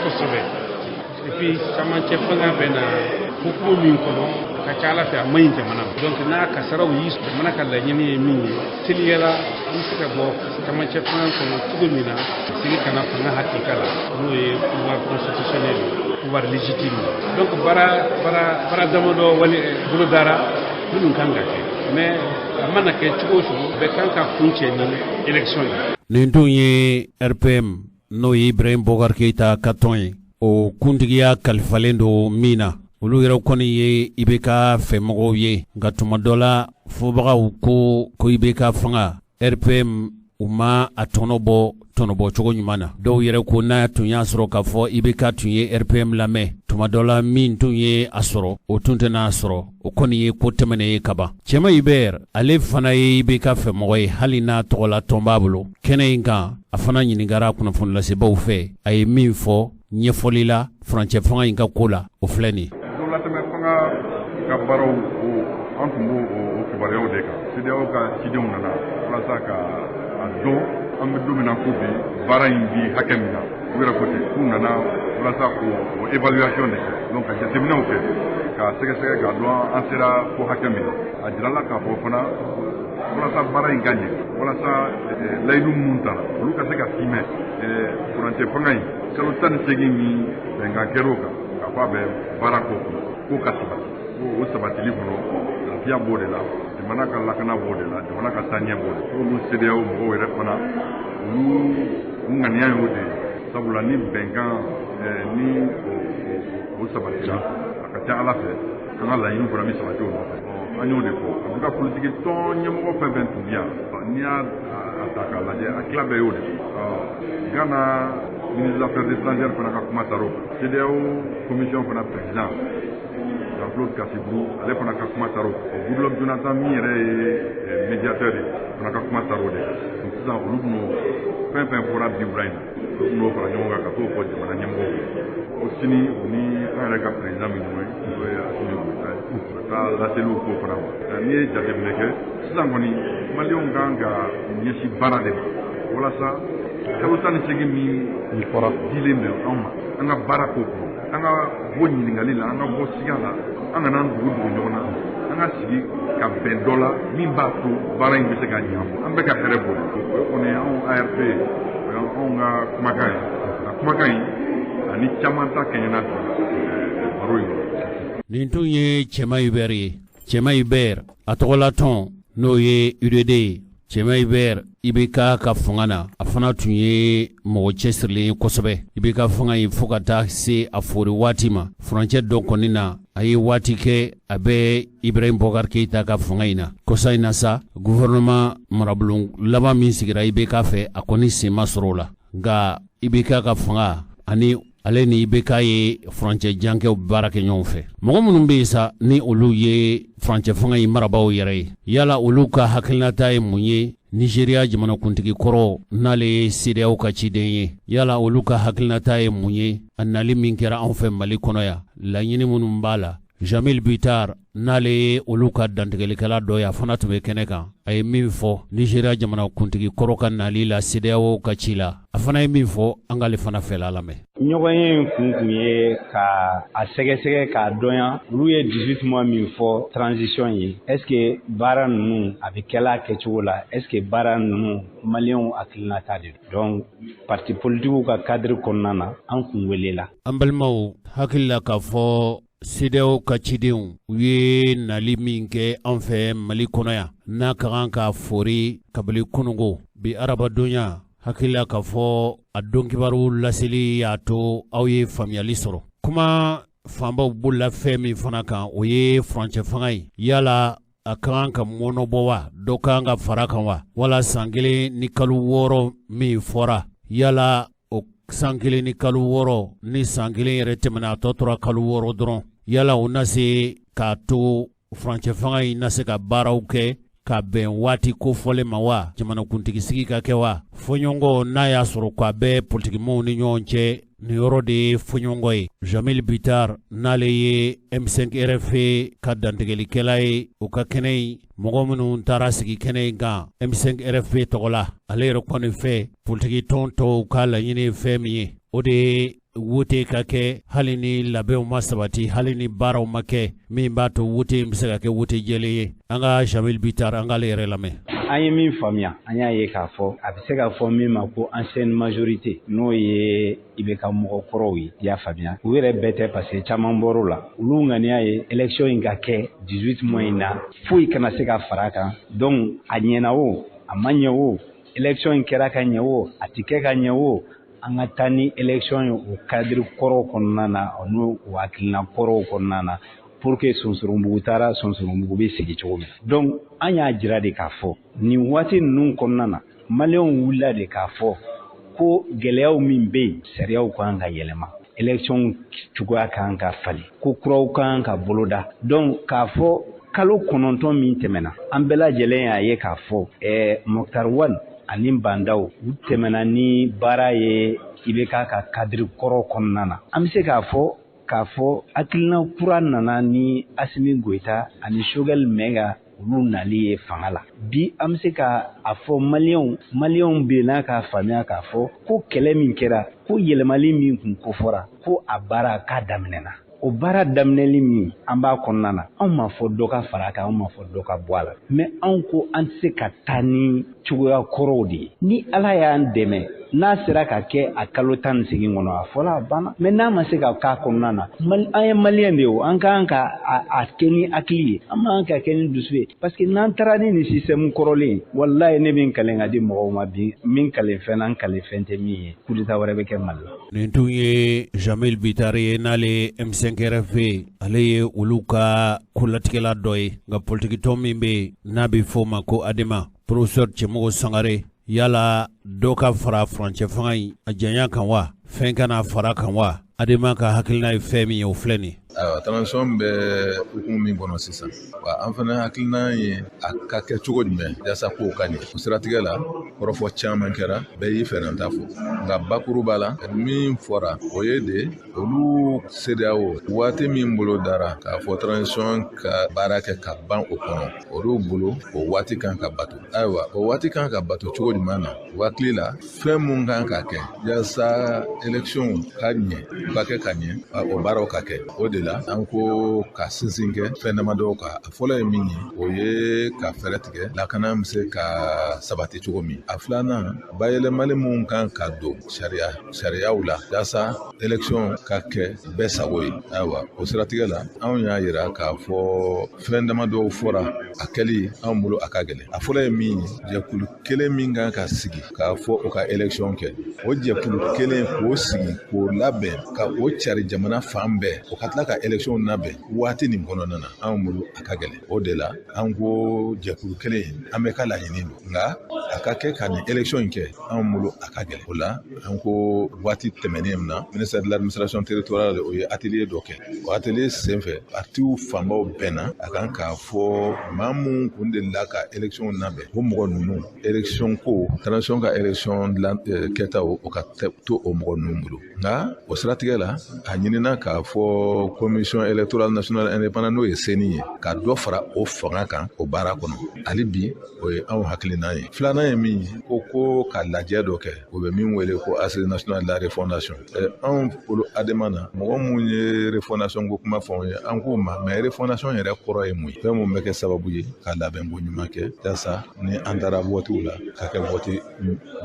kosɛbɛ et puis camancɛ fanga bɛ na hukumu min kɔnɔ ka ca Ala fɛ a man ɲi jamana ma donc n'a kasaraw yi jamana ka laɲini ye min ye teliyala an bɛ se ka bɔ camancɛ fanga kɔnɔ cogo min na sigi kana fanga hakika la n'o ye pouvoir constitutionnel pouvoir légitime donc baara damadɔ wali bolodara minnu kan ka kɛ mais a mana kɛ cogo o cogo bɛɛ kan ka kun cɛ ni élection ye. nin tun ye RPM n'o ye Ibrahim Boubacar Keita ka tɔn ye o kuntigiya kalifalen don min na olu yɛrɛ kɔni ye IBK fɛmɔgɔw ye nka tuma dɔ la fɔbagaw ko IBK fanga RPM u ma a tɔnɔbɔ cogo ɲuman na dɔw yɛrɛ ko n'a tun y'a sɔrɔ k'a fɔ IBK tun ye RPM lamɛn tuma dɔ la min tun ye a sɔrɔ o tun tɛ n'a sɔrɔ o kɔni ye ko tɛmɛnen ye kaban Cɛma Hubert ale fana ye IBK fɛmɔgɔ ye hali n'a tɔgɔla tɔn b'a bolo kɛnɛ in kan a fana ɲiningara kunnafoni lasebaaw fɛ a ye min fɔ ɲɛfɔli la furancɛ fanga in ka ko la o filɛ nin latɛmɛ fanga ka baaraw an tun b'o o kibaruyaw de kan CEDEAO ka cidenw nana walasa ka a dɔn an bɛ don min na ko bi baara in bi hakɛ min na u yɛrɛ ko ten k'u nana walasa o évaluation de kɛ donc ka jateminɛw kɛ ka sɛgɛsɛgɛ k'a dɔn an sera ko hakɛ min na a jirala k'a fɔ fana walasa baara in ka ɲɛ walasa layidu minnu tara olu ka se ka simɛ furancɛ fanga in kalo 18 min bɛnkan kɛr'o kan k'a fɔ a bɛ baara ko ka sabati o sabatili kɔnɔ lafiya b'o de la jamana ka lakana b'o de la jamana ka taaɲɛ b'o de la olu CEDEAO mɔgɔw yɛrɛ fana olu ŋaniya y'o de ye sabula ni bɛnkan ni o sabatila a ka ca Ala fɛ an ka laɲini fana bɛ sabati o nɔfɛ an y'o de fɔ en tout cas politique tɔn ɲɛmɔgɔ fɛn fɛn tun bɛ yan n'i y'a ta k'a lajɛ a tila bɛɛ y'o de ye Ghana ministre des Affaires étrangères fana ka kuma tar'o kan CEDEAO commission fana président Jean-Claude Kassibou ale fana ka kuma tar'o kan Goodluck Jonathan min yɛrɛ ye médiateur ye fana ka kuma tar'o de kan donc sisan olu bɛn'o fɛn fɛn fɔra bi wula in na olu bɛn'o fara ɲɔgɔn kan ka t'o fɔ jamana ɲɛmɔgɔw ye o sini o ni an yɛrɛ ka président min n'o ye Assimi Goïta ye u ka taa laseliw k'o fana ma n'i ye jateminɛ kɛ sisan kɔni maliyɛnw kan ka ɲɛsin baara de ma walasa kalo 18 min fɔra dilen bɛ anw ma an ka baara k'o kɔnɔ an ka bɔ ɲininkali la an ka bɔ siga la an kana dugu ɲɔgɔn na an ka sigi ka bɛn dɔ la min b'a to baara in bɛ se ka ɲɛnabɔ an bɛ ka hɛrɛ bɔ o kɔni anw ARP o y'anw ka kumakan ye a kumakan in ani caman ta kɛɲɛna baro in nin tun ye Cɛma Hubert ye Cɛma Hubert a tɔgɔla tɔn n'o ye UDD ye Cɛma Hubert IBK ka fanga na a fana tun ye mɔgɔ cɛsirilen kosɛbɛ IBK fanga in fo ka taa se a fori waati ma furancɛ dɔ kɔni na a ye waati kɛ a bɛ Ibrahim Boubacar Keita ka fanga in na kosa in na sa gouvernement marabolo laban min sigira IBK fɛ a kɔni sen ma sɔrɔ o la nka IBK ka fanga ani ale ni IBK ye furancɛ jankɛw baara kɛ ɲɔgɔn fɛ mɔgɔ minnu bɛ yen sa ni olu ye furancɛ fanga in marabaaw yɛrɛ ye yala olu ka hakilinata ye mun ye Nigeria jamanakuntigi kɔrɔ n'ale ye CEDEAO ka ciden ye yala olu ka hakilinata ye mun ye a nali min kɛra anw fɛ Mali kɔnɔ yan laɲini minnu b'a la Jamil Bitar n'ale ye olu ka dantigɛlikɛla dɔ ye a fana tun bɛ kɛnɛ kan a ye min fɔ Nigeria jamanakuntigi kɔrɔ ka nali la CEDEAO ka ci la a fana ye min fɔ an k'ale fana fɛla lamɛn ɲɔgɔnye in kun ye ka a sɛgɛsɛgɛ k'a dɔnya olu ye 18 mois min fɔ transition ye est-ce que baara ninnu a bɛ kɛla kɛcogo la est-ce que baara ninnu maliyɛnw hakilinata de donc parti politiques ka cadre kɔnɔna na an kun welela an balimaw hakilila k'a fɔ CEDEAO ka cidenw u ye nali min kɛ an fɛ Mali kɔnɔ yan n'a ka kan ka fori kabili kunungo bi arabadonya hakilila k'a fɔ a don kibaru laseli y'a to aw ye faamuyali sɔrɔ kuma fanbaw bolola fɛn min fana kan o ye furancɛ fanga ye yala a ka kan ka mɔnɔbɔ wa dɔ ka kan ka fara kan wa wala san 1 ni kalo 6 min fɔra yala o san 1 ni kalo 6 ni san 1 yɛrɛ tɛmɛna a tɔ tora kalo 6 dɔrɔn yala u na se k'a to furancɛ fanga in na se ka baaraw kɛ ka bɛn waati kofɔlen ma wa jamanakuntigi sigi ka kɛ wa fɔɲɔgɔnkɔ n'a y'a sɔrɔ k'a bɛ politikimɔgɔw ni ɲɔgɔn cɛ nin yɔrɔ de ye fɔɲɔgɔnkɔ ye. Jamil Bitar n'ale ye M5 RFA ka dantigɛlikɛla ye o ka kɛnɛ in mɔgɔ minnu taara sigi kɛnɛ in kan M5 RFA tɔgɔ la ale yɛrɛ kɔni fɛ politiki tɔn tɔw ka laɲini ye fɛn min ye o de ye wote ka kɛ hali ni labɛnw ma sabati hali ni baaraw ma kɛ min b'a to wote bɛ se ka kɛ wote jɛlen ye. An ka Jamil Bitar an k'ale yɛrɛ lamɛn. An ye min faamuya an y'a ye k'a fɔ a bɛ se ka fɔ min ma ko ancienne majorité n'o ye IBK mɔgɔ kɔrɔw ye i y'a faamuya u yɛrɛ bɛɛ tɛ parce que caman bɔr'o la olu ŋaniya ye élection in ka kɛ 18 mois in na foyi kana se ka fara kan donc a ɲɛna o a ma ɲɛ o élection in kɛra ka ɲɛ o a tɛ kɛ ka ɲɛ o an ka taa ni élection ye o cadre kɔrɔw kɔnɔna na o n'o hakilina kɔrɔw kɔnɔna na pour que Sonsorombugu taara Sonsorombugu bɛ sigi cogo min donc an y'a jira de k'a fɔ nin waati ninnu kɔnɔna na maliyɛnw wulila de k'a fɔ ko gɛlɛyaw min bɛ yen sariyaw kan ka yɛlɛma élection cogoya kan ka falen ko kuraw kan ka boloda donc k'a fɔ kalo 9 min tɛmɛna an bɛɛ lajɛlen y'a ye k'a fɔ Mokhtar Wane ani Bandaw u tɛmɛna ni baara ye IBK ka cadre kɔrɔ kɔnɔna na an bɛ se k'a fɔ hakilina kura nana ni Asimi Goita ani Choguel Menga olu nali ye fanga la bi an bɛ se ka a fɔ maliyɛnw bɛ n'a ka faamuya k'a fɔ ko kɛlɛ min kɛra ko yɛlɛmali min kun kofɔra ko a baara k'a daminɛna o baara daminɛli min an b'a kɔnɔna na anw ma fɔ dɔ ka fara kan anw ma fɔ dɔ ka bɔ a la mais anw ko an tɛ se ka taa ni cogoya kɔrɔw de ye ni Ala y'an dɛmɛ n'a sera ka kɛ a kalo 18 kɔnɔ a fɔla a banna mais n'a ma se ka k'a kɔnɔna na an ye maliyɛn de ye an kan ka a kɛ ni hakili ye an man ka kɛ ni dusu ye parce que n'an taara ni nin système kɔrɔlen wallahi ne bɛ n kalen ka di mɔgɔw ma bi min kalen fɛn na n kalen fɛn tɛ min ye coup d'état wɛrɛ bɛ kɛ Mali la. Nin tun ye Jamil Bitar ye n'ale M5 RFA ale ye olu ka kolatigɛla dɔ ye nka politikitɔn min bɛ n'a bɛ fɔ o ma ko Adema professeur Cɛmɔgɔ Sangare yala dɔ ka fara furancɛ fanga in a janya kan wa fɛn kana fara kan wa Adema ka hakilina ye fɛn min ye o filɛ nin ye. Transition bɛ hukumu min kɔnɔ sisan wa an fana hakilina ye a ka kɛ cogo jumɛn yasa k'o ka ɲɛ o siratigɛ la kɔrɔfɔ caman kɛra bɛɛ y'i fɛ t'a fɔ nka bakuru b'a la min fɔra o ye de olu CEDEAO waati min bolo dara k'a fɔ transition ka baara kɛ ka ban o kɔnɔ olu bolo o waati kan ka bato ayiwa o waati kan ka bato cogo jumɛn na u hakili la fɛn mun kan ka kɛ yasa élection ka ɲɛ ka kɛ ka ɲɛ o baaraw ka kɛ o de la an ko ka sinsin kɛ fɛn damadɔ kan a fɔlɔ ye min ye o ye ka fɛɛrɛ tigɛ lakana bɛ se ka sabati cogo min a filanan bayɛlɛmali mun kan ka don sariyaw la yasa élection ka kɛ bɛɛ sago ye ayiwa o siratigɛ la anw y'a yira k'a fɔ fɛn damadɔw fɔra a kɛli anw bolo a ka gɛlɛn a fɔlɔ ye min ye jɛkulu kelen min kan ka sigi k'a fɔ o ka élection kɛ o jɛkulu kelen k'o sigi k'o labɛn ka o cari jamana fan bɛɛ o ka tila ka élection labɛn waati nin kɔnɔna na anw bolo a ka gɛlɛn o de la an ko jɛkulu kelen an bɛ ka laɲini don nka a ka kɛ ka nin élection in kɛ anw bolo a ka gɛlɛn o la an ko waati tɛmɛnen min na ministère de l'administration territoriale o ye atelier dɔ kɛ o atelier senfɛ partiw fanbaw bɛnna a kan k'a fɔ maa mun kun delila ka élection labɛn o mɔgɔ ninnu élection ko transition ka élection kɛtaw o ka to o mɔgɔ ninnu bolo nka o siratigɛ la a ɲinina k'a fɔ commission électorale nationale indépendante n'o ye CENI ye ka dɔ fara o fanga kan o baara kɔnɔ hali bi o ye anw hakilina ye filanan ye min ye ko ka lajɛ dɔ kɛ o bɛ min wele ko assise nationale de la refondation anw bolo Adema na mɔgɔ mun ye refondation ko kuma fɔ ye an k'o ma mais refondation yɛrɛ kɔrɔ ye mun ye fɛn mun bɛ kɛ sababu ye ka labɛn ko ɲuman kɛ yasa ni an taara votiw la ka kɛ voti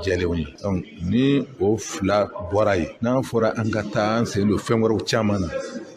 jɛlenw ye donc ni o fila bɔra ye n'an fɔra an ka taa an sen don fɛn wɛrɛw caman na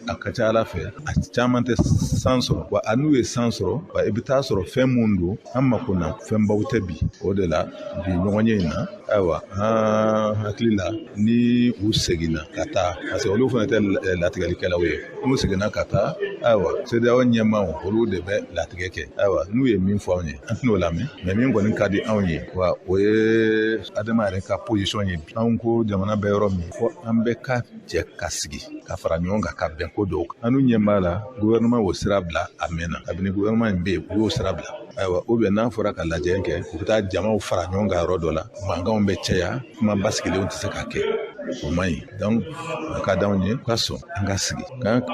a ka ca Ala fɛ a caman tɛ san sɔrɔ wa a n'u ye san sɔrɔ wa i bɛ taa sɔrɔ fɛn mun don an mako na fɛnbaw tɛ bi o de la bi ɲɔgɔnye in na ayiwa an hakili la ni u seginna ka taa parce que olu fana tɛ latigɛlikɛlaw ye n'u seginna ka taa ayiwa CEDEAO ɲɛmaaw olu de bɛ latigɛ kɛ ayiwa n'u ye min fɔ anw ye an tɛn'o lamɛn mais min kɔni ka di anw ye wa o ye adama yɛrɛ ka position ye anw ko jamana bɛ yɔrɔ min fɔ an bɛ ka jɛ ka sigi ka fara ɲɔgɔn kan ka bɛn ko dɔw kan an ɲɛ b'a la gouvernement y'o sira bila a mɛnna kabini gouvernement in bɛ yen u y'o sira bila ayiwa n'a fɔra ka lajɛ kɛ u bɛ taa jamaw fara ɲɔgɔn kan yɔrɔ dɔ la mankanw bɛ caya kuma basigilenw tɛ se ka kɛ o man ɲi donc o ka d'anw ye ka sɔn an ka sigi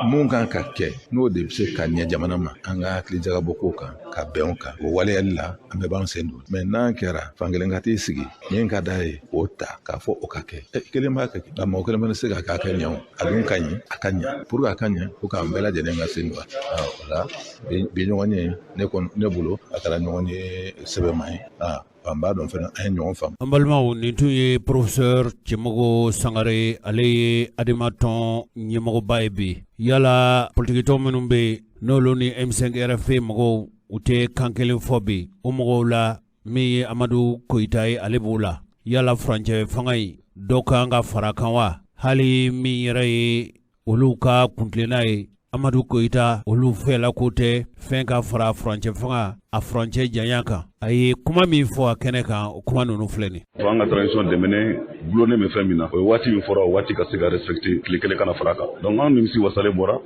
mun kan ka kɛ n'o de bɛ se ka ɲɛ jamana ma an ka hakili jagabɔ ko kan ka bɛn o kan o waleyali la an bɛɛ b'an sen don mais n'an kɛra fankelen ka t'i sigi min ka d'a ye o ta k'a fɔ o ka kɛ kelen b'a kɛ nka mɔgɔ kelen bɛ se ka k'a kɛ ɲɛ a dun ka ɲi a ka ɲɛ pour que a ka ɲɛ fo k'an bɛɛ lajɛlen ka sen don o la bi ɲɔgɔn ye ne bolo a kɛra ɲɔgɔn ye sɛbɛnma ye an b'a dɔn fana an ye ɲɔgɔn faamu. An balimaw nin tun ye professeur Cɛmɔgɔ Sangare ale ye Adimatɔn ɲɛmɔgɔba ye bi yala politikitɔn minnu bɛ yen n'olu ni M5 RFA mɔgɔw u tɛ kan kelen fɔ bi o mɔgɔw la min ye Amadu Koyita ye ale b'o la yala furancɛ fanga in dɔ kan ka fara kan wa hali min yɛrɛ ye olu ka kuntilenna ye Amadu Koyita olu fɛla ko tɛ fɛn ka fara furancɛ fanga a furancɛ janya kan a ye kuma min fɔ a kɛnɛ kan o kuma ninnu filɛ nin fo an ka transition dɛmɛnen gulonnen bɛ fɛn min na o ye waati min fɔra o waati ka se ka respecter tile kelen kana fara kan donc an nimisi wasalen bɔra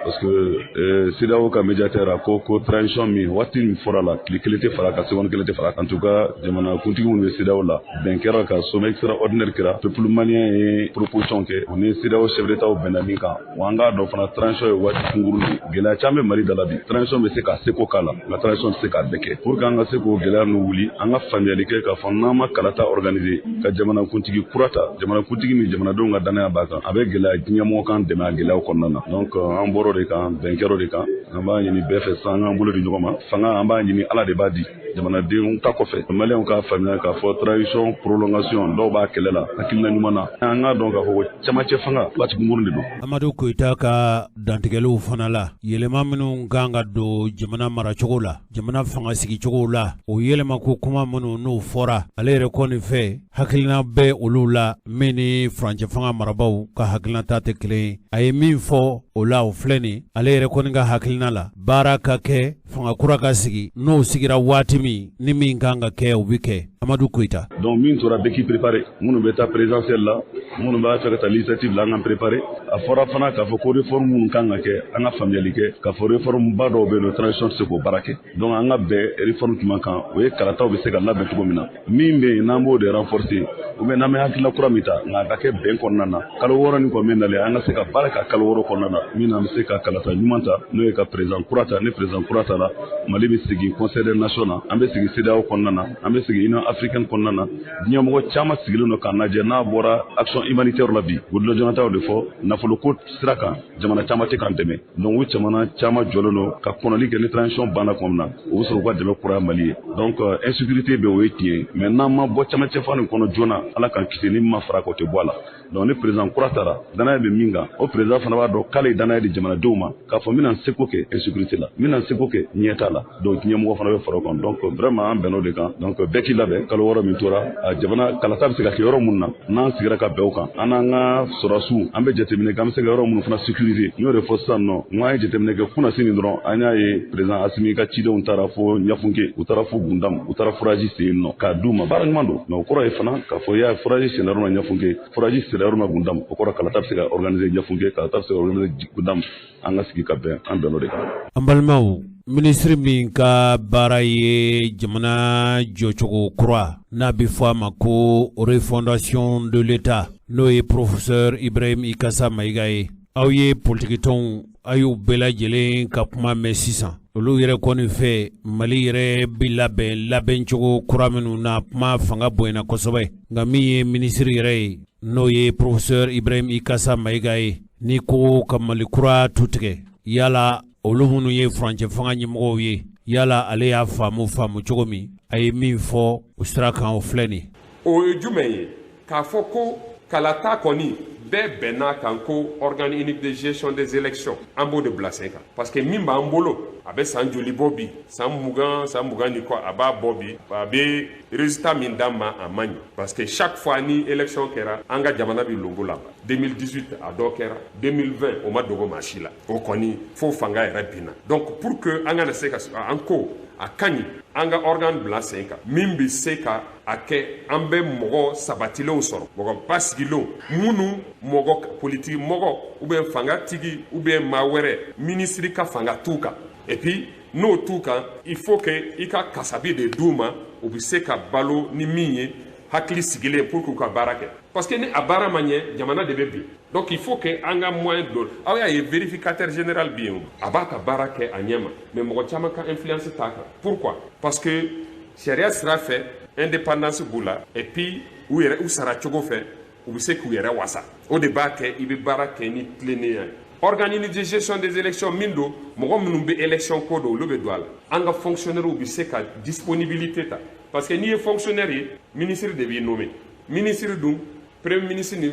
parce que CEDEAO ka médiateur a ko transition min waati min fɔra la tile kelen tɛ fara kan seconde kelen tɛ fara kan en tout cas jamana kuntigi minnu bɛ CEDEAO la bɛn kɛra ka sommet extraordinaire kɛra peuple malien ye proposition kɛ o ni CEDEAO chef d'état bɛnna min kan wa an k'a dɔn fana transition ye waati kunkurunin gɛlɛya caman bɛ Mali da la bi transition bɛ se ka seko k'a la nka transition tɛ se k'a bɛɛ kɛ pour que an ka se k'o gɛlɛya ninnu wuli an ka faamuyali kɛ k'a fɔ n'an ma kalata organiser ka jamana kuntigi kura ta jamana kuntigi ni jamanadenw ka danaya b'a kan a bɛ gɛlɛya diɲɛmɔgɔ kan dɛmɛ a gɛlɛyaw kɔnɔna na donc an bɔr'o de kan bɛn kɛr'o de kan an b'a ɲini bɛɛ fɛ san an bolo di ɲɔgɔn ma fanga an b'a ɲini Ala de b'a di jamanadenw ta kɔfɛ maliyɛnw k'a faamuya k'a fɔ transition prolongation dɔw b'a kɛlɛ la hakilina ɲuman na an k'a dɔn k'a fɔ camancɛ fanga waati kunkurunin de don. Amadu Koyita ka dantigɛliw fana la yɛlɛma minnu kan ka don jamana maracogo la jamana fanga sigicogo la o yɛlɛma ko kuma minnu n'o fɔra ale yɛrɛ kɔni fɛ hakilina bɛ olu la min ni furancɛ fanga marabaw ka hakilinata tɛ kelen ye a ye min fɔ o la o filɛ nin ale yɛrɛ kɔni ka hakilina la baara ka kɛ fanga kura ka sigi n'o sigira waati min ni min kan ka kɛ o bɛ kɛ Amadu Koyita. Donc min tora bɛɛ k'i préparé minnu bɛ taa présidentielle la minnu b'a fɛ ka taa législative la an ka préparé a fɔra fana k'a fɔ ko réforme minnu kan ka kɛ an ka faamuyali kɛ k'a fɔ réforme ba dɔw bɛ yen nɔ transition tɛ se k'o baara kɛ donc an ka bɛn réforme jumɛn kan o ye kalataw bɛ se ka labɛn cogo min na min bɛ yen n'an b'o de renforcer ou bien n'an bɛ hakilina kura min ta nka a ka kɛ bɛn kɔnɔna na kalo 6 nin kɔni bɛ nalen an ka se ka baara kɛ kalo 6 kɔnɔna na min na an bɛ se ka kalata ɲuman ta n'o ye ka président kura ta ni président kura ta la Mali bɛ sigi conseil des nations na an bɛ sigi CEDEAO kɔnɔna na an bɛ sigi Union africaine kɔnɔna na diɲɛmɔgɔ caman sigilen don k'a lajɛ n'a bɔra action humanitaire la bi Goodluck Jonathan y'o de fɔ nafoloko sira kan jamana caman tɛ k'an dɛmɛ donc o jamana caman jɔlen don ka kɔnɔli kɛ ni transition banna tuma min na o bɛ sɔrɔ u ka dɛmɛ kuraya Mali ye donc insécurité bɛ o ye tiɲɛ mais n'an ma bɔ camancɛ fa nin kɔnɔ joona Ala k'an kisi ni ma fara o tɛ bɔ a la donc ni président kura taara danaya bɛ min kan o président fana b'a dɔn k'ale ye danaya di jamanadenw ma k'a fɔ n bɛna n seko kɛ insécurité la n bɛna n seko kɛ ɲɛta la donc diɲɛmɔgɔ fana bɛ fara o kan donc vraiment an bɛnn'o de kan donc bɛɛ k'i labɛn kalo 6 min tora a jamana kalata bɛ se ka kɛ yɔrɔ minnu na n'an sigira ka bɛn o kan an n'an ka sɔrɔdasiw an bɛ jateminɛ kɛ an bɛ se ka yɔrɔ minnu fana sécuriser n y'o de fɔ sisan nɔ n k'an ye jateminɛ kɛ kunna sini dɔrɔn an y'a ye président Asimi ka cidenw taara fo Ɲafunke u taara fo Gundam u taara foraji sen yen nɔ k'a d'u ma baara ɲuman don mais o kɔrɔ ye fana k'a fɔ i y'a foraji senna yɔrɔ ma Ɲafunke foraji senna yɔrɔ ma Gundam o kɔrɔ kalata bɛ se ka organiser Ɲafunke kalata bɛ se ka organiser Gundam an ka sigi ka bɛn an bɛnn'o de kan. An balimaw minisiri min ka baara ye jamana jɔcogo kura n'a bɛ fɔ a ma ko refondation de l'État n'o ye professeur Ibrahim Ikasa Mayiga ye aw ye politikitɔnw a y'u bɛɛ lajɛlen ka kuma mɛn sisan olu yɛrɛ kɔni fɛ Mali yɛrɛ bɛ labɛn cogo kura minnu na kuma fanga bonyana kosɛbɛ nka min ye minisiri yɛrɛ ye n'o ye professeur Ibrahim Ikasa Mayiga ye ni ko ka Mali kura tu tigɛ yala olu minnu ye furancɛ fanga ɲɛmɔgɔw ye yala ale y'a faamu cogo min a ye min fɔ o sira kan o filɛ nin o ye jumɛn ye k'a fɔ ko kalata kɔni bɛɛ bɛnna kan ko organe unique de gestion des élections an b'o de bila sen kan parce que min b'an bolo a bɛ san joli bɔ bi san mugan ni kɔ a b'a bɔ bi a bɛ résultat min d'an ma a man ɲi parce que chaque fois ni élection kɛra an ka jamana bɛ lonbo la 2018 a dɔ kɛra 2020 o ma dogo maa si la o kɔni fo fanga yɛrɛ binna donc pour que an kana se ka an ko a ka ɲi an ka organe bila sen kan min bɛ se ka a kɛ an bɛ mɔgɔ sabatilenw sɔrɔ mɔgɔ basigilenw minnu mɔgɔ politiki mɔgɔ ou bien fanga tigi ou bien maa wɛrɛ ministre ka fanga t'u kan et puis n'o t'u kan il faut que i ka kasabi de d'u ma u bɛ se ka balo ni min ye hakili sigilen pour que u ka baara kɛ parce que ni a baara ma ɲɛ jamana de bɛ bin donc il faut que an ka moyen dɔ aw y'a ye vérificateur général bɛ yen a b'a ka baara kɛ a ɲɛ ma mais mɔgɔ caman ka influence t'a kan pourquoi parce que sariya sira fɛ indépendance b'u la et puis u sara cogo fɛ u bɛ se k'u yɛrɛ wasa o de b'a kɛ i bɛ baara kɛ ni tilennenya ye organe de gestion des élections min don mɔgɔ minnu bɛ élection ko don olu bɛ don a la an ka fonctionnaire bɛ se ka disponibilité ta parce que n'i ye fonctionnaire ye ministre de b'i nommé ministre dun premier ministre ni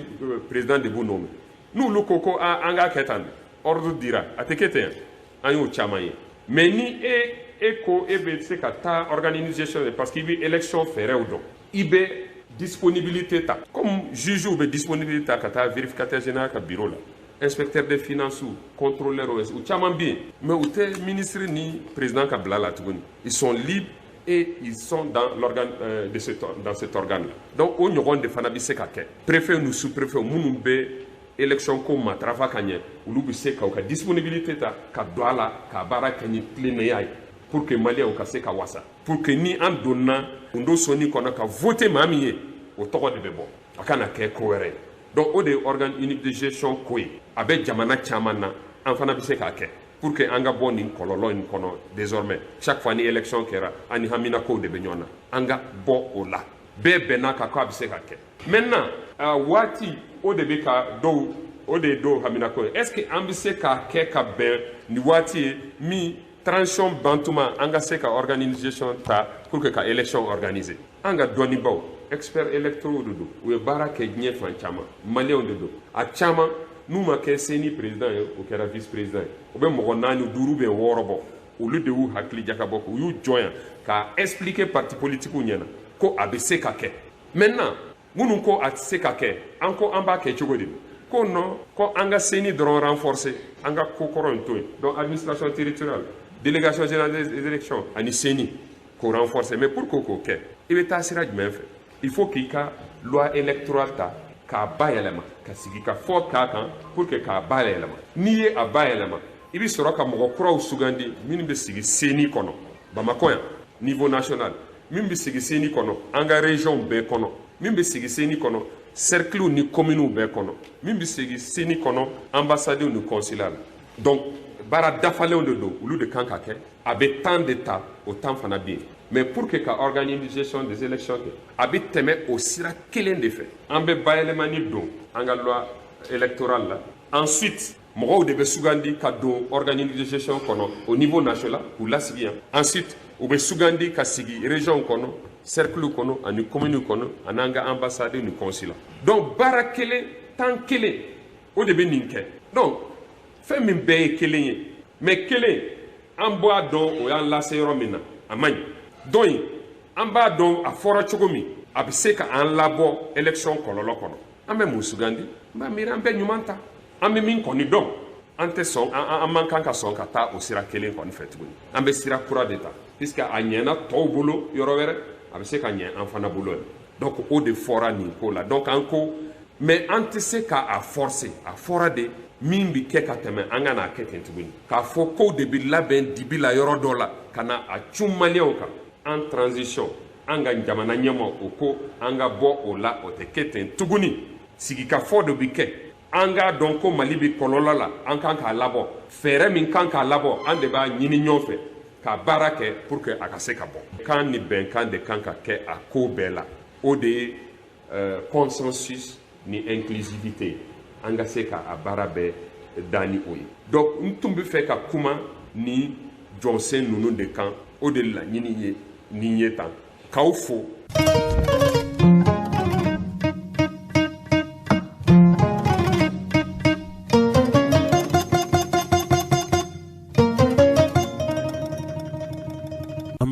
président de b'u nommé n'olu ko ko an k'a kɛ tan ordre dira a tɛ kɛ ten an y'o caman ye mais ni e ko e bɛ se ka taa organisation parce que i bɛ élection fɛɛrɛw dɔn i bɛ disponibilité ta comme juge bɛ disponibilité ta ka taa vérificateur général ka bureau la inspecteur des finances contrôleur u caman bɛ yen mais u tɛ ministre ni président ka bila la tuguni ils sont libres et ils sont dans l'organe dans cet organe là donc o ɲɔgɔn de fana bɛ se ka kɛ préfet ni sous-préfet minnu bɛ élection ko matarafa ka ɲɛ olu bɛ se ka u ka disponibilité ta ka don a la ka baara kɛ ni tilennenya ye pour que maliyɛnw ka se ka wasa pour que ni an donna kundo sɔnni kɔnɔ ka voter maa min ye o tɔgɔ de bɛ bɔ a kana kɛ ko wɛrɛ ye donc o de ye organe unique de gestion ko ye a bɛ jamana caman na an fana bɛ se k'a kɛ pour que an ka bɔ nin kɔlɔlɔ in kɔnɔ désormais chaque fois ni élection kɛra an ni haminakow de bɛ ɲɔgɔn na an ka bɔ o la bɛɛ bɛnna kan ko a bɛ se ka kɛ maintenant waati o de bɛ ka dɔw o de ye dɔw haminako ye est ce que an bɛ se k'a kɛ ka bɛn ni waati ye min transition bantuma an ka se ka organisation ta pour que ka élection organiser an ka dɔnnibaw experts électoraux de don u ye baara kɛ diɲɛ fan caman maliyɛnw de don a caman n'u ma kɛ seni président ye o kɛra vice président ye o bɛ mɔgɔ 4 5 bɛ 6 bɔ olu de y'u hakili jakabɔ u y'u jɔnya ka expliquer parti politique ɲɛna ko a bɛ se ka kɛ maintenant minnu ko a tɛ se ka kɛ an ko an b'a kɛ cogo di ko non ko an ka seni dɔrɔn renforcer an ka ko kɔrɔ in to yen donc administration territoriale délégation générale des élections ani seni k'o renforcer mais pour k'o kɛ i bɛ taa sira jumɛn fɛ il faut k'i ka loi électorale ta k'a bayɛlɛma ka sigi ka fɔ k'a kan pour que k'a bayɛlɛma n'i ye a bayɛlɛma i bɛ sɔrɔ ka mɔgɔ kuraw sugandi minnu bɛ sigi seni kɔnɔ bamakɔ yan niveau national min bɛ sigi seni kɔnɔ an ka région bɛɛ kɔnɔ min bɛ sigi seni kɔnɔ cercles ni communes bɛɛ kɔnɔ min bɛ sigi seni kɔnɔ ambassades ni consulat la donc baara dafalenw de don olu de kan ka kɛ a bɛ temps de ta o temps fana bɛ yen mais pour que ka organisation des élections kɛ a bɛ tɛmɛ o sira kelen de fɛ an bɛ bayɛlɛmani don an ka loi électorale la ensuite mɔgɔw de bɛ sugandi ka don organisation kɔnɔ au niveau national k'u lasigi yan ensuite u bɛ sugandi ka sigi région kɔnɔ cercle kɔnɔ ani commune kɔnɔ ani an ka ambassade ni consulat donc baara kelen temps kelen o de bɛ nin kɛ donc fɛn min bɛɛ ye kelen ye mais kelen an b'a dɔn o y'an lase yɔrɔ min na a man ɲi donc an b'a dɔn a fɔra cogo min a bɛ se ka an labɔ élection kɔlɔlɔ kɔnɔ an bɛ mun sugandi n b'a miiri an bɛ ɲuman ta an bɛ min kɔni dɔn an tɛ sɔn an man kan ka sɔn ka taa o sira kelen kɔni fɛ tuguni an bɛ sira kura de ta puisque a ɲɛna tɔw bolo yɔrɔ wɛrɛ a bɛ se ka ɲɛ an fana bolo yan donc o de fɔra nin ko la donc an ko mais an tɛ se k'a forcer a fɔra de min bi kɛ ka tɛmɛ an ka n'a kɛ ten tuguni k'a fɔ kow de bi labɛn dibi la yɔrɔ dɔ la ka na a cun maliyɛnw kan en transition an ka jamana ɲɛma o ko an ka bɔ o la o tɛ kɛ ten tuguni sigikafɔ dɔ bi kɛ an k'a dɔn ko mali bi kɔlɔlɔ la an kan k'a labɔ fɛɛrɛ min kan k'a labɔ an de b'a ɲini ɲɔgɔn fɛ ka baara kɛ pour que a ka se ka bɔ kan ni bɛnkan de kan ka kɛ a ko bɛɛ la o de ye consensus ni inclusivité an ka se ka a baara bɛɛ da ni o ye donc n tun bɛ fɛ ka kuma ni jɔnsen ninnu de kan o de laɲini ye nin ye tan k'aw fo.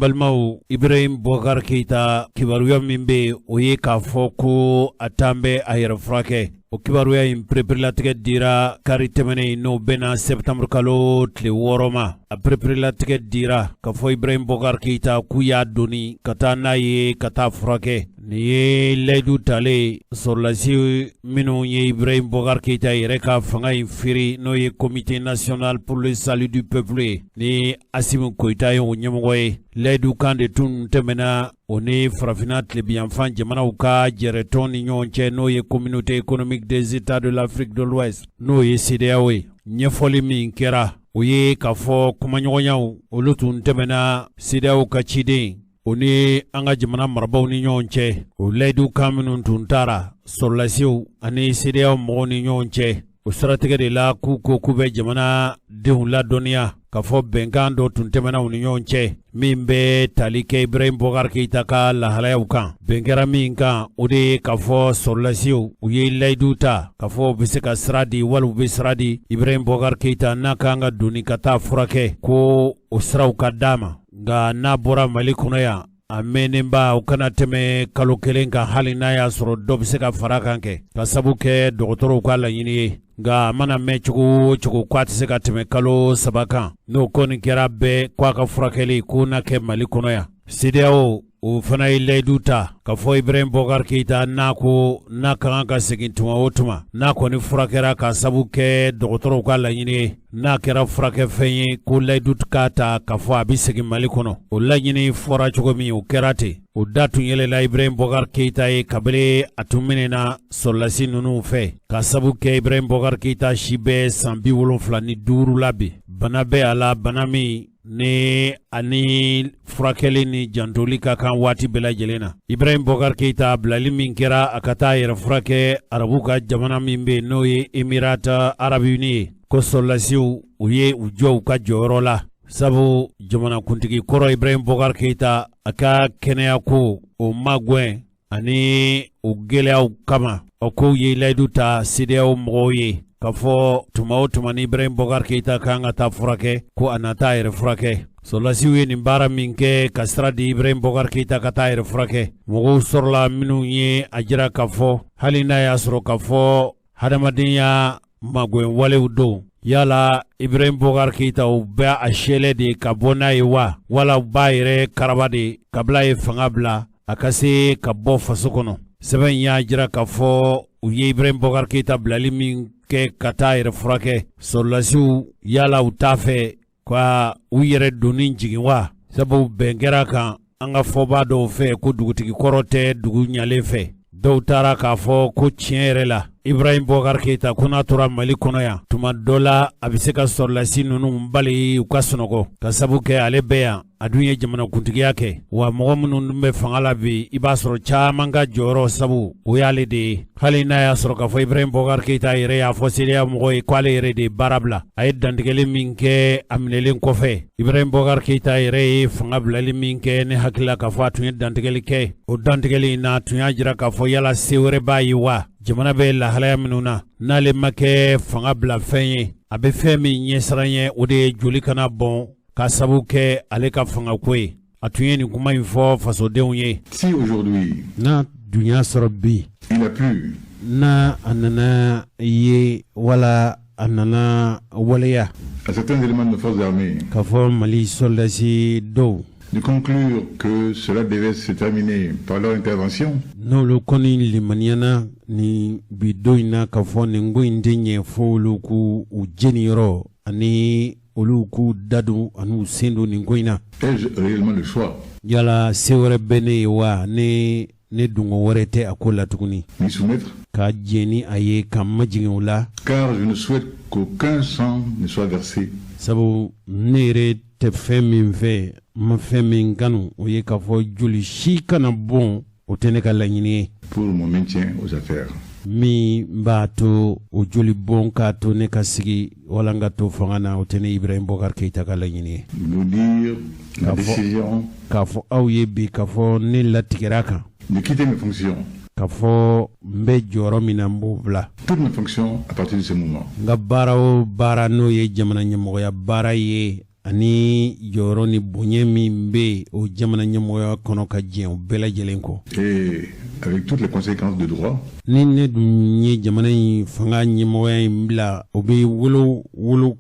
Balmao Ibrahim Boubacar Keita kibaruya min be o ye k'a fɔ ko a tan bɛ a yɛrɛ furakɛ. O kibaruya in pereperelatigɛ dira kari tɛmɛnen n'o bɛna septembre kalo tile 6 ma. A pereperelatigɛ dira k'a fɔ Ibrahim Boubacar Keita k'u y'a doni ka taa n'a ye ka taa furakɛ. Nin ye layidu talen sɔrɔlasi minnu ye Ibrahim Boubacar Keita yɛrɛ ka fanga in firi n'o ye Comité national pour le salut du peuple ye ni Assimi Goïta ye o ɲɛmɔgɔ ye. Layidu kan de tun tɛmɛna o ni farafina tilebiyanfan jamanaw ka jɛrɛtɔn ni ɲɔgɔn cɛ n'o ye Communauté économique des États de l'Afrique de l'Ouest n'o ye CEDEAO ye. Ɲɛfɔli min kɛra o ye k'a fɔ kumaɲɔgɔnyaw olu tun tɛmɛna CEDEAO ka ciden o ni an ka jamana marabaw ni ɲɔgɔn cɛ. O layidu kan minnu tun taara sɔrɔlasiw ani CEDEAO mɔgɔw ni ɲɔgɔn cɛ. O siratigɛ de la k'u ko k'u bɛ jamana denw ladɔnniya k'a fɔ bɛnkan dɔ tun tɛmɛna u ni ɲɔgɔn cɛ min bɛ tali kɛ Ibrahim Boubacar Keita ka lahalayaw kan. Bɛn kɛra min kan o de ye k'a fɔ sɔrɔlasiw u ye layidu ta k'a fɔ u bɛ se ka sira di wali u bɛ sira di Ibrahim Boubacar Keita n'a kan ka doni ka taa furakɛ ko o siraw ka d'a ma. Nka n'a bɔra Mali kɔnɔ yan a mɛnnenba o kana tɛmɛ kalo 1 kan hali n'a y'a sɔrɔ dɔ bɛ se ka fara kan kɛ ka sabu kɛ dɔgɔtɔrɔw ka laɲini ye. Nka a mana mɛn cogo o cogo k'a tɛ se ka tɛmɛ kalo 3 kan n'o kɔni kɛra bɛɛ k'a ka furakɛli k'o na kɛ Mali kɔnɔ yan. CEDEAO o fana ye layidu ta k'a fɔ Ibrahim Boubacar Keita n'a ko n'a ka kan ka segin tuma o tuma n'a kɔni furakɛra ka sabu kɛ dɔgɔtɔrɔw ka laɲini ye n'a kɛra furakɛfɛn ye ko layidu k'a ta k'a fɔ a bɛ segin Mali kɔnɔ. O laɲini fɔra cogo min o kɛra ten. O da tun yɛlɛla Ibrahim Boubacar Keita ye kabini a tun minɛna sɔrɔlasi ninnu fɛ ka sabu kɛ Ibrahim Boubacar Keita si bɛ san 75 la bi. Bana bɛ a la bana min ni ani furakɛli ni jantoli ka kan waati bɛɛ lajɛlen na. Ibrahim Boubacar Keita bilali min kɛra a ka taa yɛrɛ furakɛ arabu ka jamana min bɛ n'o ye Emirata Arabu Uni ye ko sɔrɔlasiw u ye u jɔ u ka jɔyɔrɔ la. Sabu jamanakuntigi kɔrɔ Ibrahim Boubacar Keita a ka kɛnɛya ko o magwɛn ani o gɛlɛyaw kama o ko ye layidu ta CEDEAO mɔgɔw ye k'a fɔ tuma o tuma ni Ibrahim Boubacar Keita kan ka taa furakɛ ko a na taa yɛrɛ furakɛ. Sɔrɔlasiw ye nin baara min kɛ ka sira di Ibrahim Boubacar Keita ka taa yɛrɛ furakɛ. Mɔgɔw sɔrɔla minnu ye a jira k'a fɔ hali n'a y'a sɔrɔ k'a fɔ hadamadenya magwɛn walew don yala Ibrahim Boubacar Keita u bɛ a sɛlɛ de ka bɔ n'a ye wa wala u b'a yɛrɛ karaba de kabila ye fanga bila a ka se ka bɔ faso kɔnɔ. Sɛbɛn y'a jira k'a fɔ u ye Ibrahim Boubacar Keita bilali min kɛ ka taa yɛrɛ furakɛ. Sɔrɔlasiw yala u t'a fɛ ka u yɛrɛ doni jigin wa sabu bɛn kɛra kan an ka fɔba dɔw fɛ ko dugutigi kɔrɔ tɛ dugu ɲalen fɛ. Dɔw taara k'a fɔ ko tiɲɛ yɛrɛ la Ibrahim Boubacar Keita ko n'a tora Mali kɔnɔ yan tuma dɔ la a bɛ se ka sɔrɔlasi ninnu bali u ka sunɔgɔ ka sabu kɛ ale bɛ yan a dun ye jamanakuntigiya kɛ wa mɔgɔ minnu bɛ fanga la bi i b'a sɔrɔ caman ka jɔyɔrɔ sabu o y'ale de ye. Hali n'a y'a sɔrɔ k'a fɔ Ibrahim Boubacar Keita yɛrɛ y'a fɔ CEDEAO mɔgɔ ye k'ale yɛrɛ de ye baara bila a ye dantigɛli min kɛ a minɛlen kɔfɛ. Ibrahim Boubacar Keita yɛrɛ ye fanga bilali min kɛ ne hakili la k'a fɔ a tun ye dantigɛli kɛ. O dantigɛli in na tun y'a jira k'a fɔ yala se wɛrɛ b'a ye wa jamana bɛ lahalaya minnu na n'ale ma kɛ fanga bila fɛn ye a bɛ fɛn min ɲɛsiran ye o de ye joli kana bɔn ka sabu kɛ ale ka fanga ko ye. A tun ye nin kuma in fɔ fasodenw ye. Si aujourd'hui n'a dunya sɔrɔ bi il a pu n'a a nana ye wala a nana waleya à certains éléments de nos forces armées k'a fɔ Mali sɔrɔlasi dɔw de conclure que cela devait se terminer par leur intervention. N'olu kɔni limaniyana ni bi don in na k'a fɔ nin ko in tɛ ɲɛ fɔ olu k'u jeniyɔrɔ ani olu k'u dadon ani u sen don nin ko in na. Ai-je réellement le choix? Yala se wɛrɛ bɛ ne ye wa ne dungo wɛrɛ tɛ a ko la tuguni. M'y soumettre? Ka jɛni a ye ka majigin o la. Car je ne souhaite qu'aucun sang ne soit versé. Sabu ne yɛrɛ tɛ fɛn min fɛ ma fɛn min kanu o ye k'a fɔ joli si kana bɔn o tɛ ne ka laɲini ye. Pour mon maintien aux affaires. Min b'a to o joli bɔn k'a to ne ka sigi wala n ka to fanga na o tɛ ne Ibrahim Boubacar Keita ka laɲini ye. Nous dire la décision. K'a fɔ aw ye bi k'a fɔ ne latigɛra kan. De quitter mes fonctions. K'a fɔ n bɛ jɔyɔrɔ min na n b'o bila. Toutes mes fonctions à partir de ce moment. N ka baara o baara n'o ye jamana ɲɛmɔgɔya baara ye ani jɔyɔrɔ ni bonya min bɛ o jamana ɲɛmɔgɔya kɔnɔ ka diɲɛ o bɛɛ lajɛlen kɔ. Et avec toutes les conséquences de droit. Ni ne dun ye jamana in fanga ɲɛmɔgɔya in bila o bɛ wolo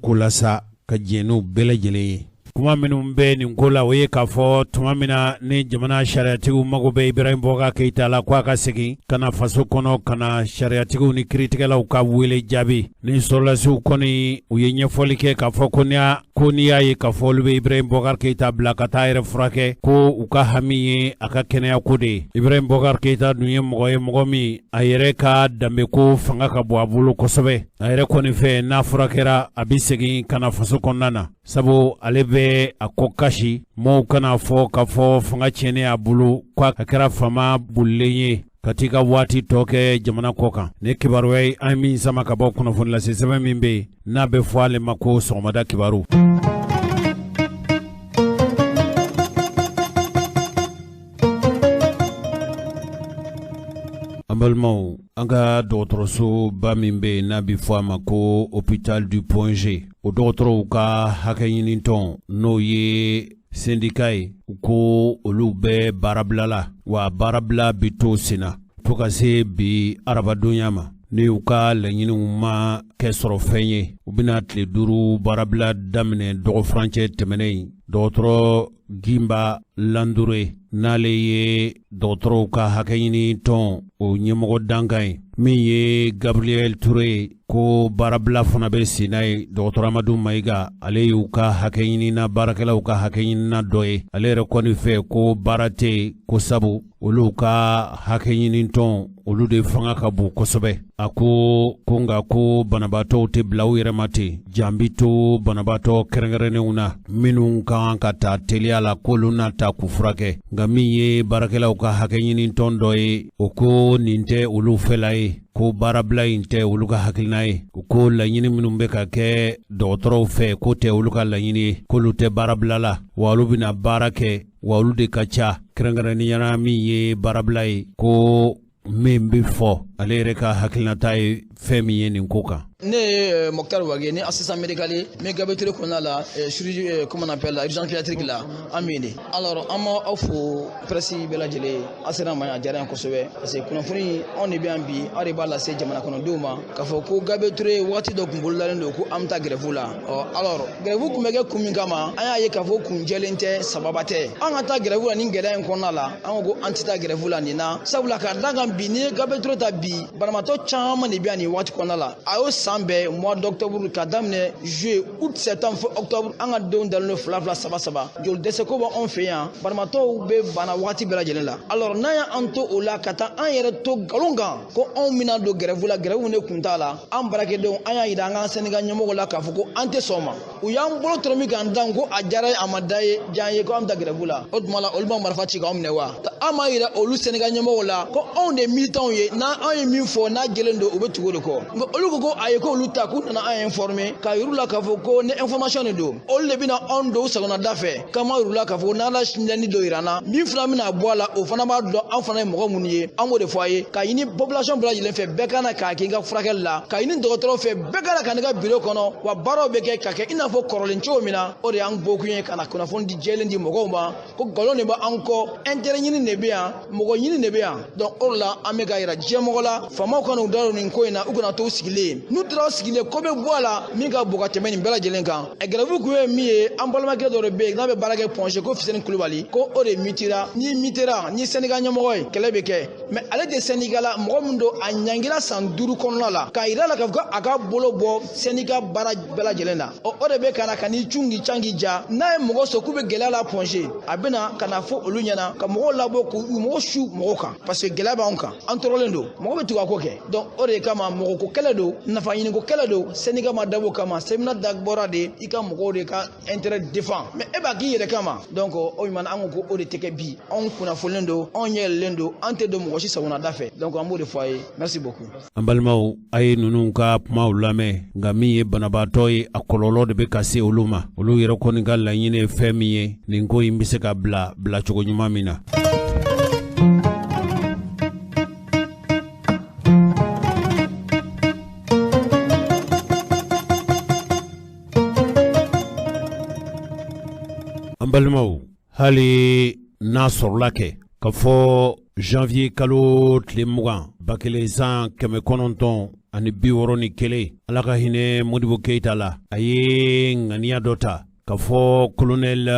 ko la sa ka diɲɛ n'o bɛɛ lajɛlen ye. Kuma minnu bɛ nin ko la o ye k'a fɔ tuma min na ni jamana sariyatigiw mago bɛ Ibrahim Boubacar Keïta la k'a ka segin ka na faso kɔnɔ ka na sariyatigiw ni kiiritigɛlaw ka wele jaabi ni sɔrɔlasiw kɔni u ye ɲɛfɔli kɛ k'a fɔ ko n'i y'a ye k'a fɔ olu bɛ Ibrahim Boubacar Keïta bila ka taa yɛrɛ furakɛ ko u ka hami ye a ka kɛnɛya ko de ye. Ibrahim Boubacar Keïta dun ye mɔgɔ ye mɔgɔ min a yɛrɛ ka danbe ko fanga ka bɔ a bolo kosɛbɛ. A yɛrɛ kɔni fɛ n'a furakɛra a bɛ segin ka na faso kɔnɔna na sabu ale bɛ a ko kasi mɔɔw kana fɔ k'a fɔ fanga tiɲɛnen a bolo k'a kɛra fama bolilen ye ka t'i ka waati tɔ kɛ jamana kɔ kan. Ne kibaruya ye an min sama ka bɔ kunnafoni lase sɛbɛn min bɛ yen n'a bɛ fɔ ale ma ko sɔgɔmada kibaru. An balimaw an ka dɔgɔtɔrɔsoba min bɛ yen n'a bɛ fɔ a ma ko hôpital du Point G o dɔgɔtɔrɔw ka hakɛ ɲinitɔn n'o ye syndicat ye ko olu bɛ baarabila la wa baarabila bɛ to sen na fo ka se bi arabadonya ma ni u ka laɲiniw ma kɛ sɔrɔ fɛn ye u bɛna tile 5 baarabila daminɛ dɔgɔfurancɛ tɛmɛnen dɔgɔtɔrɔ Gimba Landure n'ale ye dɔgɔtɔrɔw ka hakɛ ɲini tɔn o ɲɛmɔgɔ dankan ye min ye Gabriel Touré ko baarabila fana bɛ sen na ye dɔgɔtɔrɔ Amadu Mayiga ale y'u ka hakɛ ɲinina baarakɛlaw ka hakɛ ɲinina dɔ ye ale yɛrɛ kɔni fɛ ko baara tɛ ko sabu olu ka hakɛ ɲini tɔn olu de fanga ka bon kosɛbɛ a ko nka ko banabaatɔw tɛ bila u yɛrɛ ma ten jan bi to banabaatɔ kɛrɛnkɛrɛnnenw na minnu kan ka ta teliya la k'olu na ta k'u furakɛ nka min ye baarakɛlaw ka hakɛ ɲini tɔn dɔ ye o ko nin tɛ olu fɛla ye ko baarabila in tɛ olu ka hakilina ye ko laɲini minnu bɛ ka kɛ dɔgɔtɔrɔw fɛ ko tɛ olu ka laɲini ye k'olu tɛ baarabila la wa olu bɛna baara kɛ wa olu de ka ca kɛrɛnkɛrɛnnenya min ye baarabila ye ko min bɛ fɔ ale yɛrɛ ka hakilinata ye fɛn min ye nin ko kan. Ne ye Mokhtar Wage ni assistant médical mais Gabriel kɔnɔna la chirurgie comment on appelle la urgence pédiatrique la an bɛ yen. Alors an ma aw fo presse bɛɛ lajɛlen a sera ma a diyara an kosɛbɛ parce que kunnafoni anw de bɛ yan bi aw de b'a lase jamana kɔnɔdenw ma k'a fɔ ko Gabriel Touré waati dɔ kun bolodalen don ko an bɛ taa grève la. Alors grève kun bɛ kɛ kun min kama an y'a ye k'a fɔ kun jɛlen tɛ sababa tɛ an ka taa grève la ni gɛlɛya in kɔnɔna la an ko an tɛ taa grève la nin na sabula k'a da kan bi ni ye Gabriel Touré ta bi banabaatɔ caman de bɛ yan nin waati kɔnɔna la a y'o san bɛɛ mois d'octobre ka daminɛ juillet août septembre fo octobre an ka denw dalen don 2 saba joli dɛsɛ ko b'anw fɛ yan banabaatɔw bɛ bana waati bɛɛ lajɛlen la alors n'an y'an to o la ka taa an yɛrɛ to nkalon kan ko anw bɛna don grève la grève ne kun t'a la an baarakɛdenw an y'a yira an ka Sénégal ɲɛmɔgɔw la k'a fɔ ko an tɛ sɔn ma u y'an bolo tɔrɔ min k'an dan ko a diyara ye a ma da ye diya an ye ko an bɛ taa grève la o tuma la olu b'an marifa ci k'anw minɛ wa an m'a yira olu Sénégal ɲɛmɔgɔw la ko anw de militants ye n'an ye min fɔ n'a jɛlen don u bɛ tugu o de kɔ nka olu ko ayi ko olu ta k'u nana an informer k'a yir'u la k'a fɔ ko ni information de don olu de bɛna anw don u sagonada fɛ k'an m'a yir'u la k'a fɔ ko n'ala sinɛni dɔ yira an na min fana bɛna bɔ a la o fana b'a dɔn anw fana ye mɔgɔ minnu ye an b'o de fɔ a ye k'a ɲini population bɛɛ lajɛlen fɛ bɛɛ ka na k'a kɛ i ka furakɛli la k'a ɲini dɔgɔtɔrɔw fɛ bɛɛ ka na ka n'i ka bureau kɔnɔ wa baaraw bɛ kɛ ka kɛ i n'a fɔ kɔrɔlen cogo min na o de y'an bɔkun ye ka na kunnafoni di jɛlen di mɔgɔw ma ko nkalon de b'an kɔ intérêt ɲini de bɛ yan mɔgɔ ɲini de bɛ yan donc o de la an bɛ k'a yira diɲɛmɔgɔ la faamaw kana u da don nin ko in na u kana to sigilen n'u tora sigilen ko bɛ bɔ a la min ka bon ka tɛmɛ nin bɛɛ lajɛlen kan grève kun ye min ye an balimakɛ dɔ de bɛ yen n'a bɛ baara kɛ Point G ko Fuseni Kulubali ko o de mitira ni syndicat ɲɛmɔgɔ ye kɛlɛ bɛ kɛ mais ale de syndicat la mɔgɔ min don a ɲangila san 5 kɔnɔna la k'a yira la k'a fɔ ko a ka bolo bɔ syndicat baara bɛɛ lajɛlen na o de bɛ ka na ka n'i cun k'i can k'i ja n'a ye mɔgɔ sɔrɔ k'u bɛ gɛlɛya la Point G a bɛ na ka na fɔ olu ɲɛna ka mɔgɔw labɔ k'u mɔgɔ su mɔgɔw kan parce que gɛlɛya b'anw kan an tɔɔrɔlen don mɔgɔ bɛ tugu a ko kɛ donc o de kama mɔgɔ ko kɛlɛ don nafa ɲini ko kɛlɛ don syndicat ma dabɔ kama sɛbɛnna dabɔra de i ka mɔgɔw de ka intérêt défend mais e b'a k'i yɛrɛ kama donc o ɲuman an ko o de tɛ kɛ bi anw kunnafonilen don anw ɲɛɛlɛlen don an tɛ don mɔgɔ si sagonada fɛ donc an b'o de fɔ a ye merci beaucoup. An balimaw a ye ninnu ka kumaw lamɛn nka min ye banabaatɔ ye a kɔlɔlɔ de bɛ ka se olu ma olu yɛrɛ kɔni ka laɲini ye fɛn min ye nin ko in bɛ se ka bila cogo ɲuman min na. Balmau, hali n'a sɔrɔla kɛ ka fɔ janvier kalo tile 20 bakelen kɛmɛ kɔnɔntɔn ani 61 Ala ka hinɛ Modibo Keita la a ye ŋaniya dɔ ta ka fɔ colonel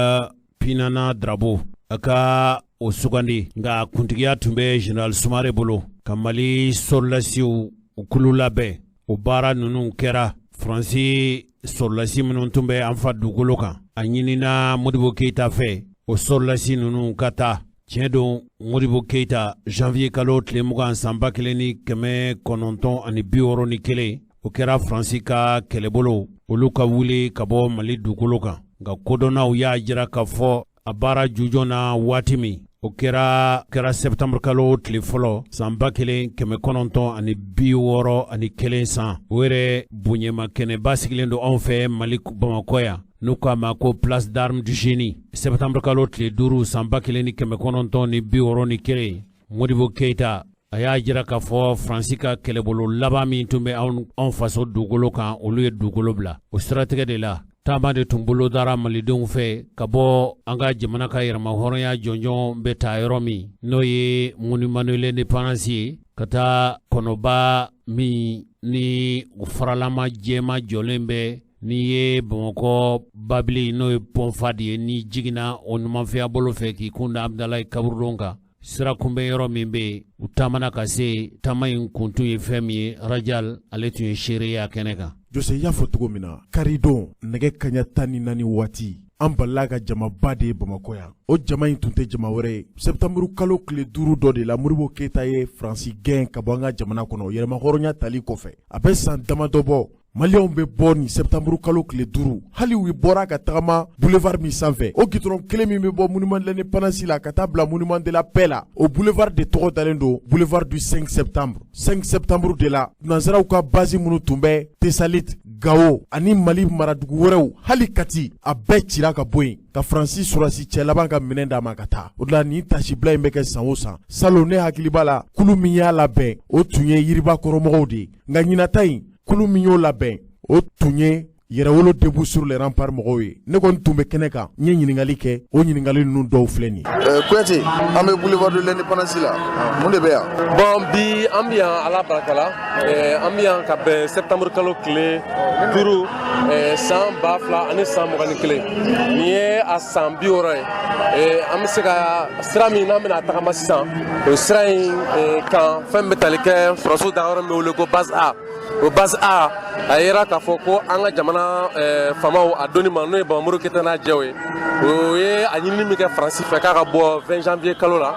Pinana Drabo a ka o sugandi nka kuntigiya tun bɛ General Sumare bolo ka Mali sɔrɔlasiw kulu labɛn o baara ninnu kɛra Faransi sɔrɔlasi minnu tun bɛ an fa dugukolo kan a ɲinina Modibo Keita fɛ o sɔrɔlasi ninnu ka taa tiɲɛ don Modibo Keita janvier kalo tile 20 san 1961 o kɛra Faransi ka kɛlɛbolo olu ka wuli ka bɔ Mali dugukolo kan nka kodɔnnaw y'a jira k'a fɔ a baara jujɔn na waati min o kɛra septembre kalo tile fɔlɔ san 1961 san o yɛrɛ bonyema kɛnɛba sigilen don anw fɛ Mali Bamakɔ yan n'u k'a ma ko place d'armes du génie septembre kalo tile 5 san 1961 Modibo Keita a y'a jira k'a fɔ Faransi ka kɛlɛbolo laban min tun bɛ anw faso dugukolo kan olu ye dugukolo bila o siratigɛ de la taama de tun bolo dara malidenw fɛ ka bɔ an ka jamana ka yɛrɛma hɔrɔnya jɔnjɔn bɛ taa yɔrɔ min n'o ye monument de l'indépendance ye ka taa kɔnɔba min ni faralama jɛma jɔlen bɛ n'i ye Bamakɔ babili n'o ye pɔnfa de ye ni jiginna o numanfɛya bolo fɛ k'i kunda Abdalayi kaburudon kan sira kunbɛn yɔrɔ min bɛ yen u taamana ka se taama in kuntun ye fɛn min ye Rajal ale tun ye seereya kɛnɛ kan. Jose y'a fɔ cogo min na karidon nɛgɛ kaɲa 14 waati an balila ka jamaba de ye Bamakɔ yan o jama in tun tɛ jama wɛrɛ ye septembre kalo tile 5 dɔ de la Modibo Keita ye Faransi gɛn ka bɔ an ka jamana kɔnɔ yɛrɛma hɔrɔnya tali kɔfɛ a bɛ san damadɔ bɔ Maliens bɛ bɔ ni septembre kalo tile 5 hali u bɔra ka tagama boulevard min sanfɛ o gitron kelen min bɛ bɔ monument de l'indépendance la ka taa bila monument de la paix la o boulevard de tɔgɔ dalen don boulevard du 5 septembre de la nanzaraw ka base minnu tun bɛ Tesalit Gao ani Mali maradugu wɛrɛw hali Kati a bɛɛ cira ka bɔ yen ka Faransi surasi cɛ laban ka minɛn d'a ma ka taa o la ni tasibila in bɛ kɛ san o san salon ne hakili b'a la kulu min y'a labɛn o tun ye yiribakɔrɔmɔgɔw de ye nka ɲinata in kulu min y'o labɛn o tun ye yɛrɛwolo debout sur les remparts mɔgɔw ye ne kɔni tun bɛ kɛnɛ kan n ye ɲininkali kɛ o ɲininkali ninnu dɔw filɛ nin ye. Kuyate an bɛ boulevard de l'indépendance la mun de bɛ yan. Bon bi an bɛ yan Ala barika la an bɛ yan ka bɛn septembre kalo tile 5 san 2021 nin ye a san 60 ye an bɛ se ka sira min n'an bɛna tagama sisan o sira in kan fɛn bɛ tali kɛ Faransiw da yɔrɔ min bɛ wele ko base A o base A a yera k'a fɔ ko an ka jamana faamaw a donni ma n'o ye Modibo Keita n'a jɛw ye o ye a ɲinini min kɛ Faransi fɛ k'a ka bɔ 20 janvier kalo la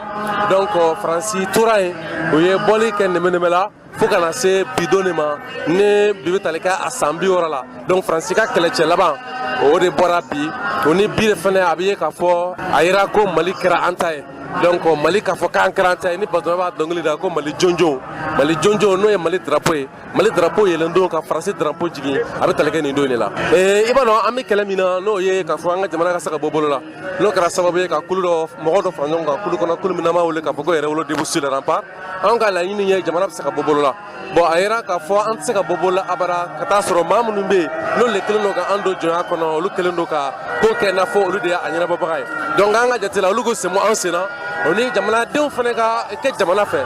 donc Faransi tora yen o ye bɔli kɛ nɛmɛnɛmɛ la fo ka na se bi donni ma ne bi bɛ tali kɛ a san 60 la donc Faransi ka kɛlɛcɛ laban o de bɔra bi o ni bi de fɛnɛ a bɛ ye k'a fɔ a yera ko Mali kɛra an ta ye donc Mali k'a fɔ k'an kɛra an ta ye ni patron b'a dɔnkili da ko Mali jɔnjɔn n'o ye Mali drapeau ye Mali drapeau yɛlɛn don ka Faransi drapeau jigin a bɛ tali kɛ nin don de la i b'a dɔn an bɛ kɛlɛ min na n'o ye k'a fɔ an ka jamana ka se ka bɔ bolo la n'o kɛra sababu ye ka kulu dɔ mɔgɔ dɔ fara ɲɔgɔn kan kulu kɔnɔ kulu min n'an b'a wele k'a fɔ ko yɛrɛwolo debout sur les remparts an ka laɲini ye jamana bɛ se ka bɔ bolo la bon a yera k'a fɔ an tɛ se ka bɔ bolo la abada ka taa sɔrɔ maa minnu bɛ yen n'olu kɛlen don ka an don jɔnya kɔnɔ olu kɛlen don ka ko kɛ i n'a fɔ olu de y'a ɲɛnabɔbaga ye donc an ka jate la olu ko sɛmɔ an sen na o ni jamanadenw fana ka kɛ jamana fɛ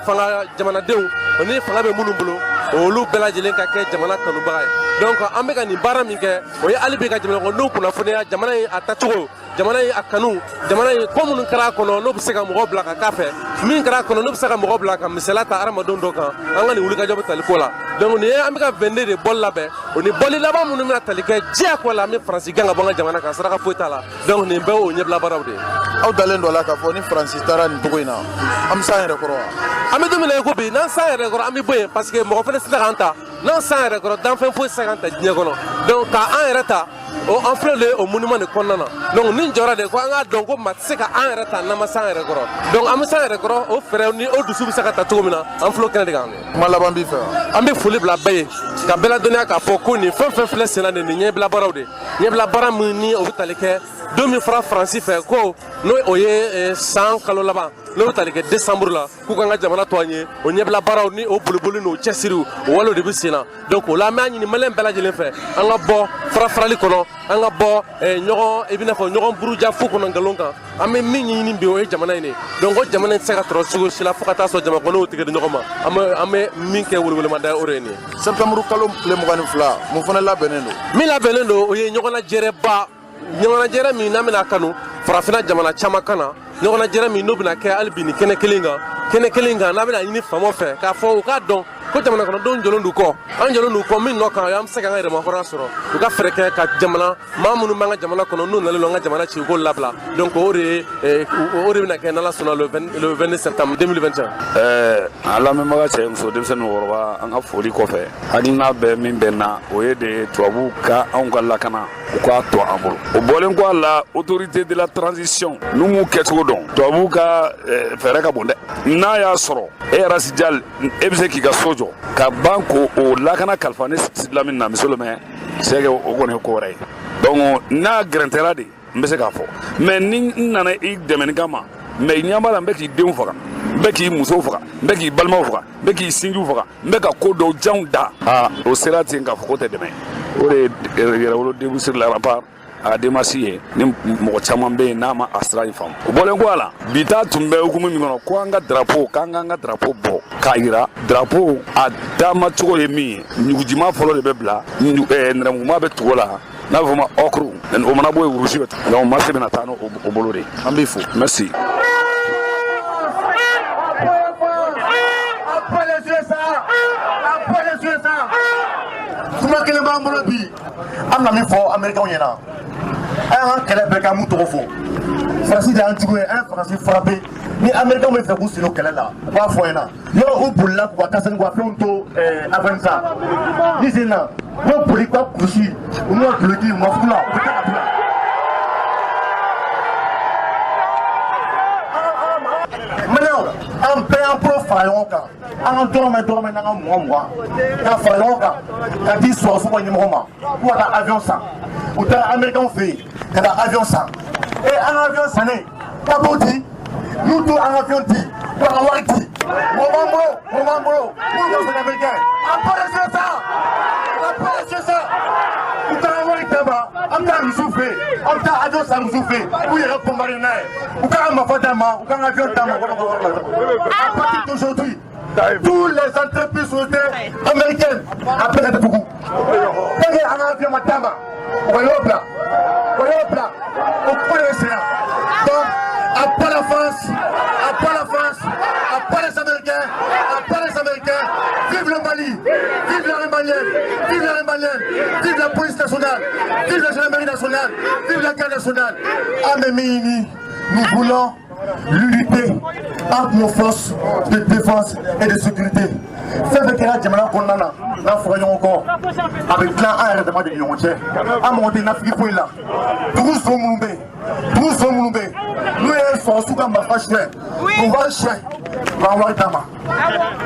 fanga jamanadenw o ni fanga bɛ minnu bolo olu bɛɛ lajɛlen ka kɛ jamana kanubaga ye donc an bɛ ka nin baara min kɛ o ye hali bi ka jamanadenw kunnafoniya jamana in a tacogo jamana in a kanu jamana in ko minnu kɛra a kɔnɔ n'o bɛ se ka mɔgɔ bila ka k'a fɛ min kɛra a kɔnɔ n'o bɛ se ka mɔgɔ bila ka misaliya ta hadamadenw dɔ kan an ka nin wulikajɔ bɛ tali ko la donc nin ye an bɛ ka 22 de bɔli labɛn o ni bɔli laban minnu bɛna tali kɛ diyagoya la an bɛ Faransi gɛn ka bɔ an ka jamana kan saraka foyi t'a la donc nin bɛɛ y'o ɲɛbila baaraw de ye. aw dalen dɔ la k'a fɔ ni Faransi taara nin cogo in na an bɛ s'an yɛrɛ kɔrɔ wa. an bɛ don min na i ko bi n'an s'an yɛrɛ kɔrɔ an bɛ bɔ yen parce que mɔgɔ fana tɛ se k'an ta n'an s'an yɛrɛ kɔrɔ danfɛn foyi tɛ se k'an ta diɲɛ kɔnɔ donc k'an yɛrɛ ta o an filɛ de o monument de kɔnɔna na donc nin jɔra de ko an k'a dɔn ko maa tɛ se ka an yɛrɛ ta n'an ma s'an yɛrɛ kɔrɔ donc an bɛ s'an yɛrɛ kɔrɔ o fɛɛrɛ ni o dusu bɛ se ka ta cogo min na an filɛ o kɛnɛ de kan. kuma laban b'i fɛ wa. an bɛ foli bila bɛɛ ye ka bɛɛ ladɔnniya k'a fɔ ko nin fɛn fɛn filɛ sen na nin ɲɛbila baaraw de ɲɛbila baara min ni o bɛ tali kɛ don min fɔra Faransi fɛ ko no oye san kalo laban no tali ke décembre la ku kan ga jamana to anye o nyebla baraw ni o bulubulu no chesiru walo de bisina donc o la ma ni malen bela jelen fe an ga bo frafrali kono an ga bo nyogon e bina fo nyogon buruja fu kono ngalonka ame min ni bi o jamana ni donc o jamana se ka tro sugo sila fukata so jama kono o tigede nyogoma ame min ke wulwul ma da oreni septembre kalo le mo gan fla mo fana la benendo mi la benendo o ye nyogona jere ba nyogona jere mi na mina kanu farafina jamana chama kana nyogona jere mi no bina ke albini kene kelinga na bina ni famo fe ka fo ka don ko jamana kono don jolondu ko an jolondu ko min no kan yam se kan ngere mo fora soro ka freke ka jamana mamunu manga jamana kono no nale longa jamana ci ko labla donc ore bina ke na la sona le 20 septembre 2021 ala me maga che so de sen worwa an afori ko fe hadina be min benna o yede tuabu ka an galla kana ko to amuru o bolen ko la autorité de la transition numu keto don tuabu ka fere ka bonde na ya soro e rasijal ebse ki ga sojo ka banko o lakana kalfane islamin na misolome sege o gone ko ray donc na granterade mbese ka fo mais ni nana i demeni kama mais nyamala mbeki dem faga mbeki muso faga mbeki balma faga mbeki sinju faga mbeka ko do janda o serati nga fo ko te deme o re yera wolo debu sur la rapport a demasiye ni mo chaman be na ma asra fam o bolen ko ala bita tumbe hukumu mi ngono ko anga drapeau kanga drapeau bo kaira drapeau a dama tugo yemi nyugujima folo de bebla nram ma be tugola na voma okru o mana boy urushi bet na o marse bena tano o bolore ambifu merci kuma kelen b'an bolo bi an na min fɔ américains ɲɛna an ka kɛlɛ bɛɛ kɛ an m'u tɔgɔ fɔ faransi de y'an jugu ye an ye faransi frappé ni américains bɛ fɛ k'u siri o kɛlɛ la u b'a fɔ ɲɛna yɔrɔ u bolila k'u ka kasani k'u ka fɛnw to afghanistan ni sen na u bɛ boli k'u ka kurusi u n'u ka duloki u ma fugu la u bɛ taa ka bila maliyɛnw an bɛɛ y'an bolo fara ɲɔgɔn kan an ka dɔrɔmɛ n'an ka mugan ka fara ɲɔgɔn kan ka di sɔrɔso ka ɲɛmɔgɔ ma k'u ka taa avion san u taara américains fɛ yen ka taa avion san an ka avion sannen ka b'o di n'u to an ka avion di k'u ka wari di o b'an bolo n'u ka sɔrɔ américain an pɛrɛsɛ sa u taara wari d'a ma an bɛ taa misiw fɛ yen an bɛ taa avion san misiw fɛ yen k'u yɛrɛ bombarder n'a ye u ka marifa d'a ma u ka avion d'a ma à partir d'aujourd'hui tous les entreprises sociétés américaines appellent à Tougou. Quand il y a un avion madame, on va au plat, au point de l'océan. Donc, à part la France, à part les Américains, vive le Mali, vive la Malienne, vive la police nationale, vive la gendarmerie nationale, vive la garde nationale. Amémini, nous voulons l'unité entre nos forces de défense et de sécurité. Fɛn fɛn kɛra jamana kɔnɔna na n'a fɔra ɲɔgɔn kɔ a bɛ dilan an yɛrɛ dama de ɲɔgɔn cɛ an mago tɛ nafigi foyi la dugu so minnu bɛ yen n'u ye sɔrɔsiw ka marifa siyɛn k'u wari siyɛn k'an wari d'a ma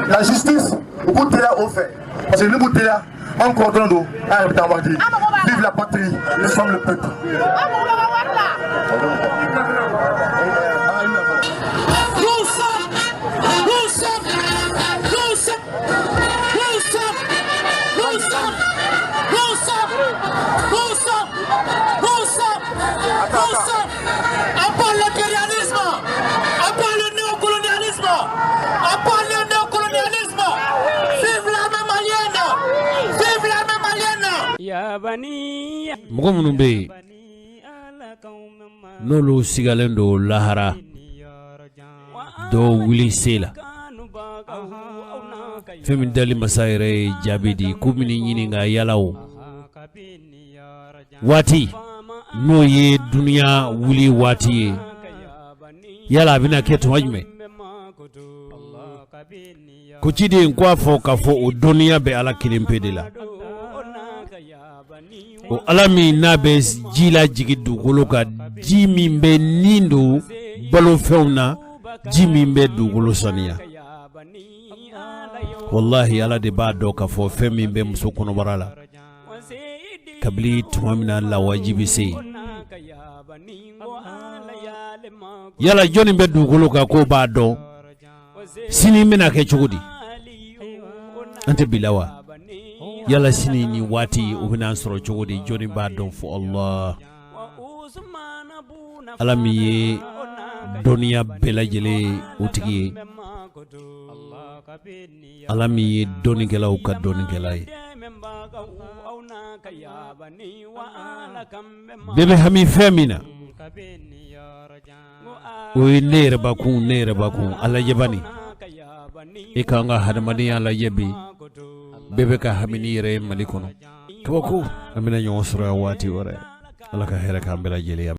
la justice u k'u teliya o fɛ parce que ni k'u teliya an kɔrɔtɔlen don an yɛrɛ bɛ taa wari di vive la patrie nous sommes le peuple. mɔgɔ minnu bɛ yen n'olu sigalen don lahara dɔw wuli se la fɛn min dali masa yɛrɛ ye jaabi di k'u bɛna ɲini ka yala o waati n'o ye duniya wuli waati ye yala a bɛna kɛ tuma jumɛn ko ciden k'a fɔ k'a fɔ o dɔnniya bɛ ala kelen pe de la o ala min n'a bɛ ji la jigin dugukolo kan ji min bɛ nin don balofɛnw na ji min bɛ dugukolo saniya wallahi ala de b'a dɔn k'a fɔ fɛn min bɛ muso kɔnɔbara la kabili tuma min na lawaji bɛ se yala joni be dugulu ka ko ba do sini mina ke chugudi ante bilawa yala sini ni wati ubina soro chugudi joni ba do fu Allah alami dunia belajele utigi alami doni gela uka doni gelai bebe hami femina oy nere bakun ala yebani ikanga hadamani ala yebi bebe ka hamini yere malikono kabako amina nyosra wati ore ala ka hera ka belajele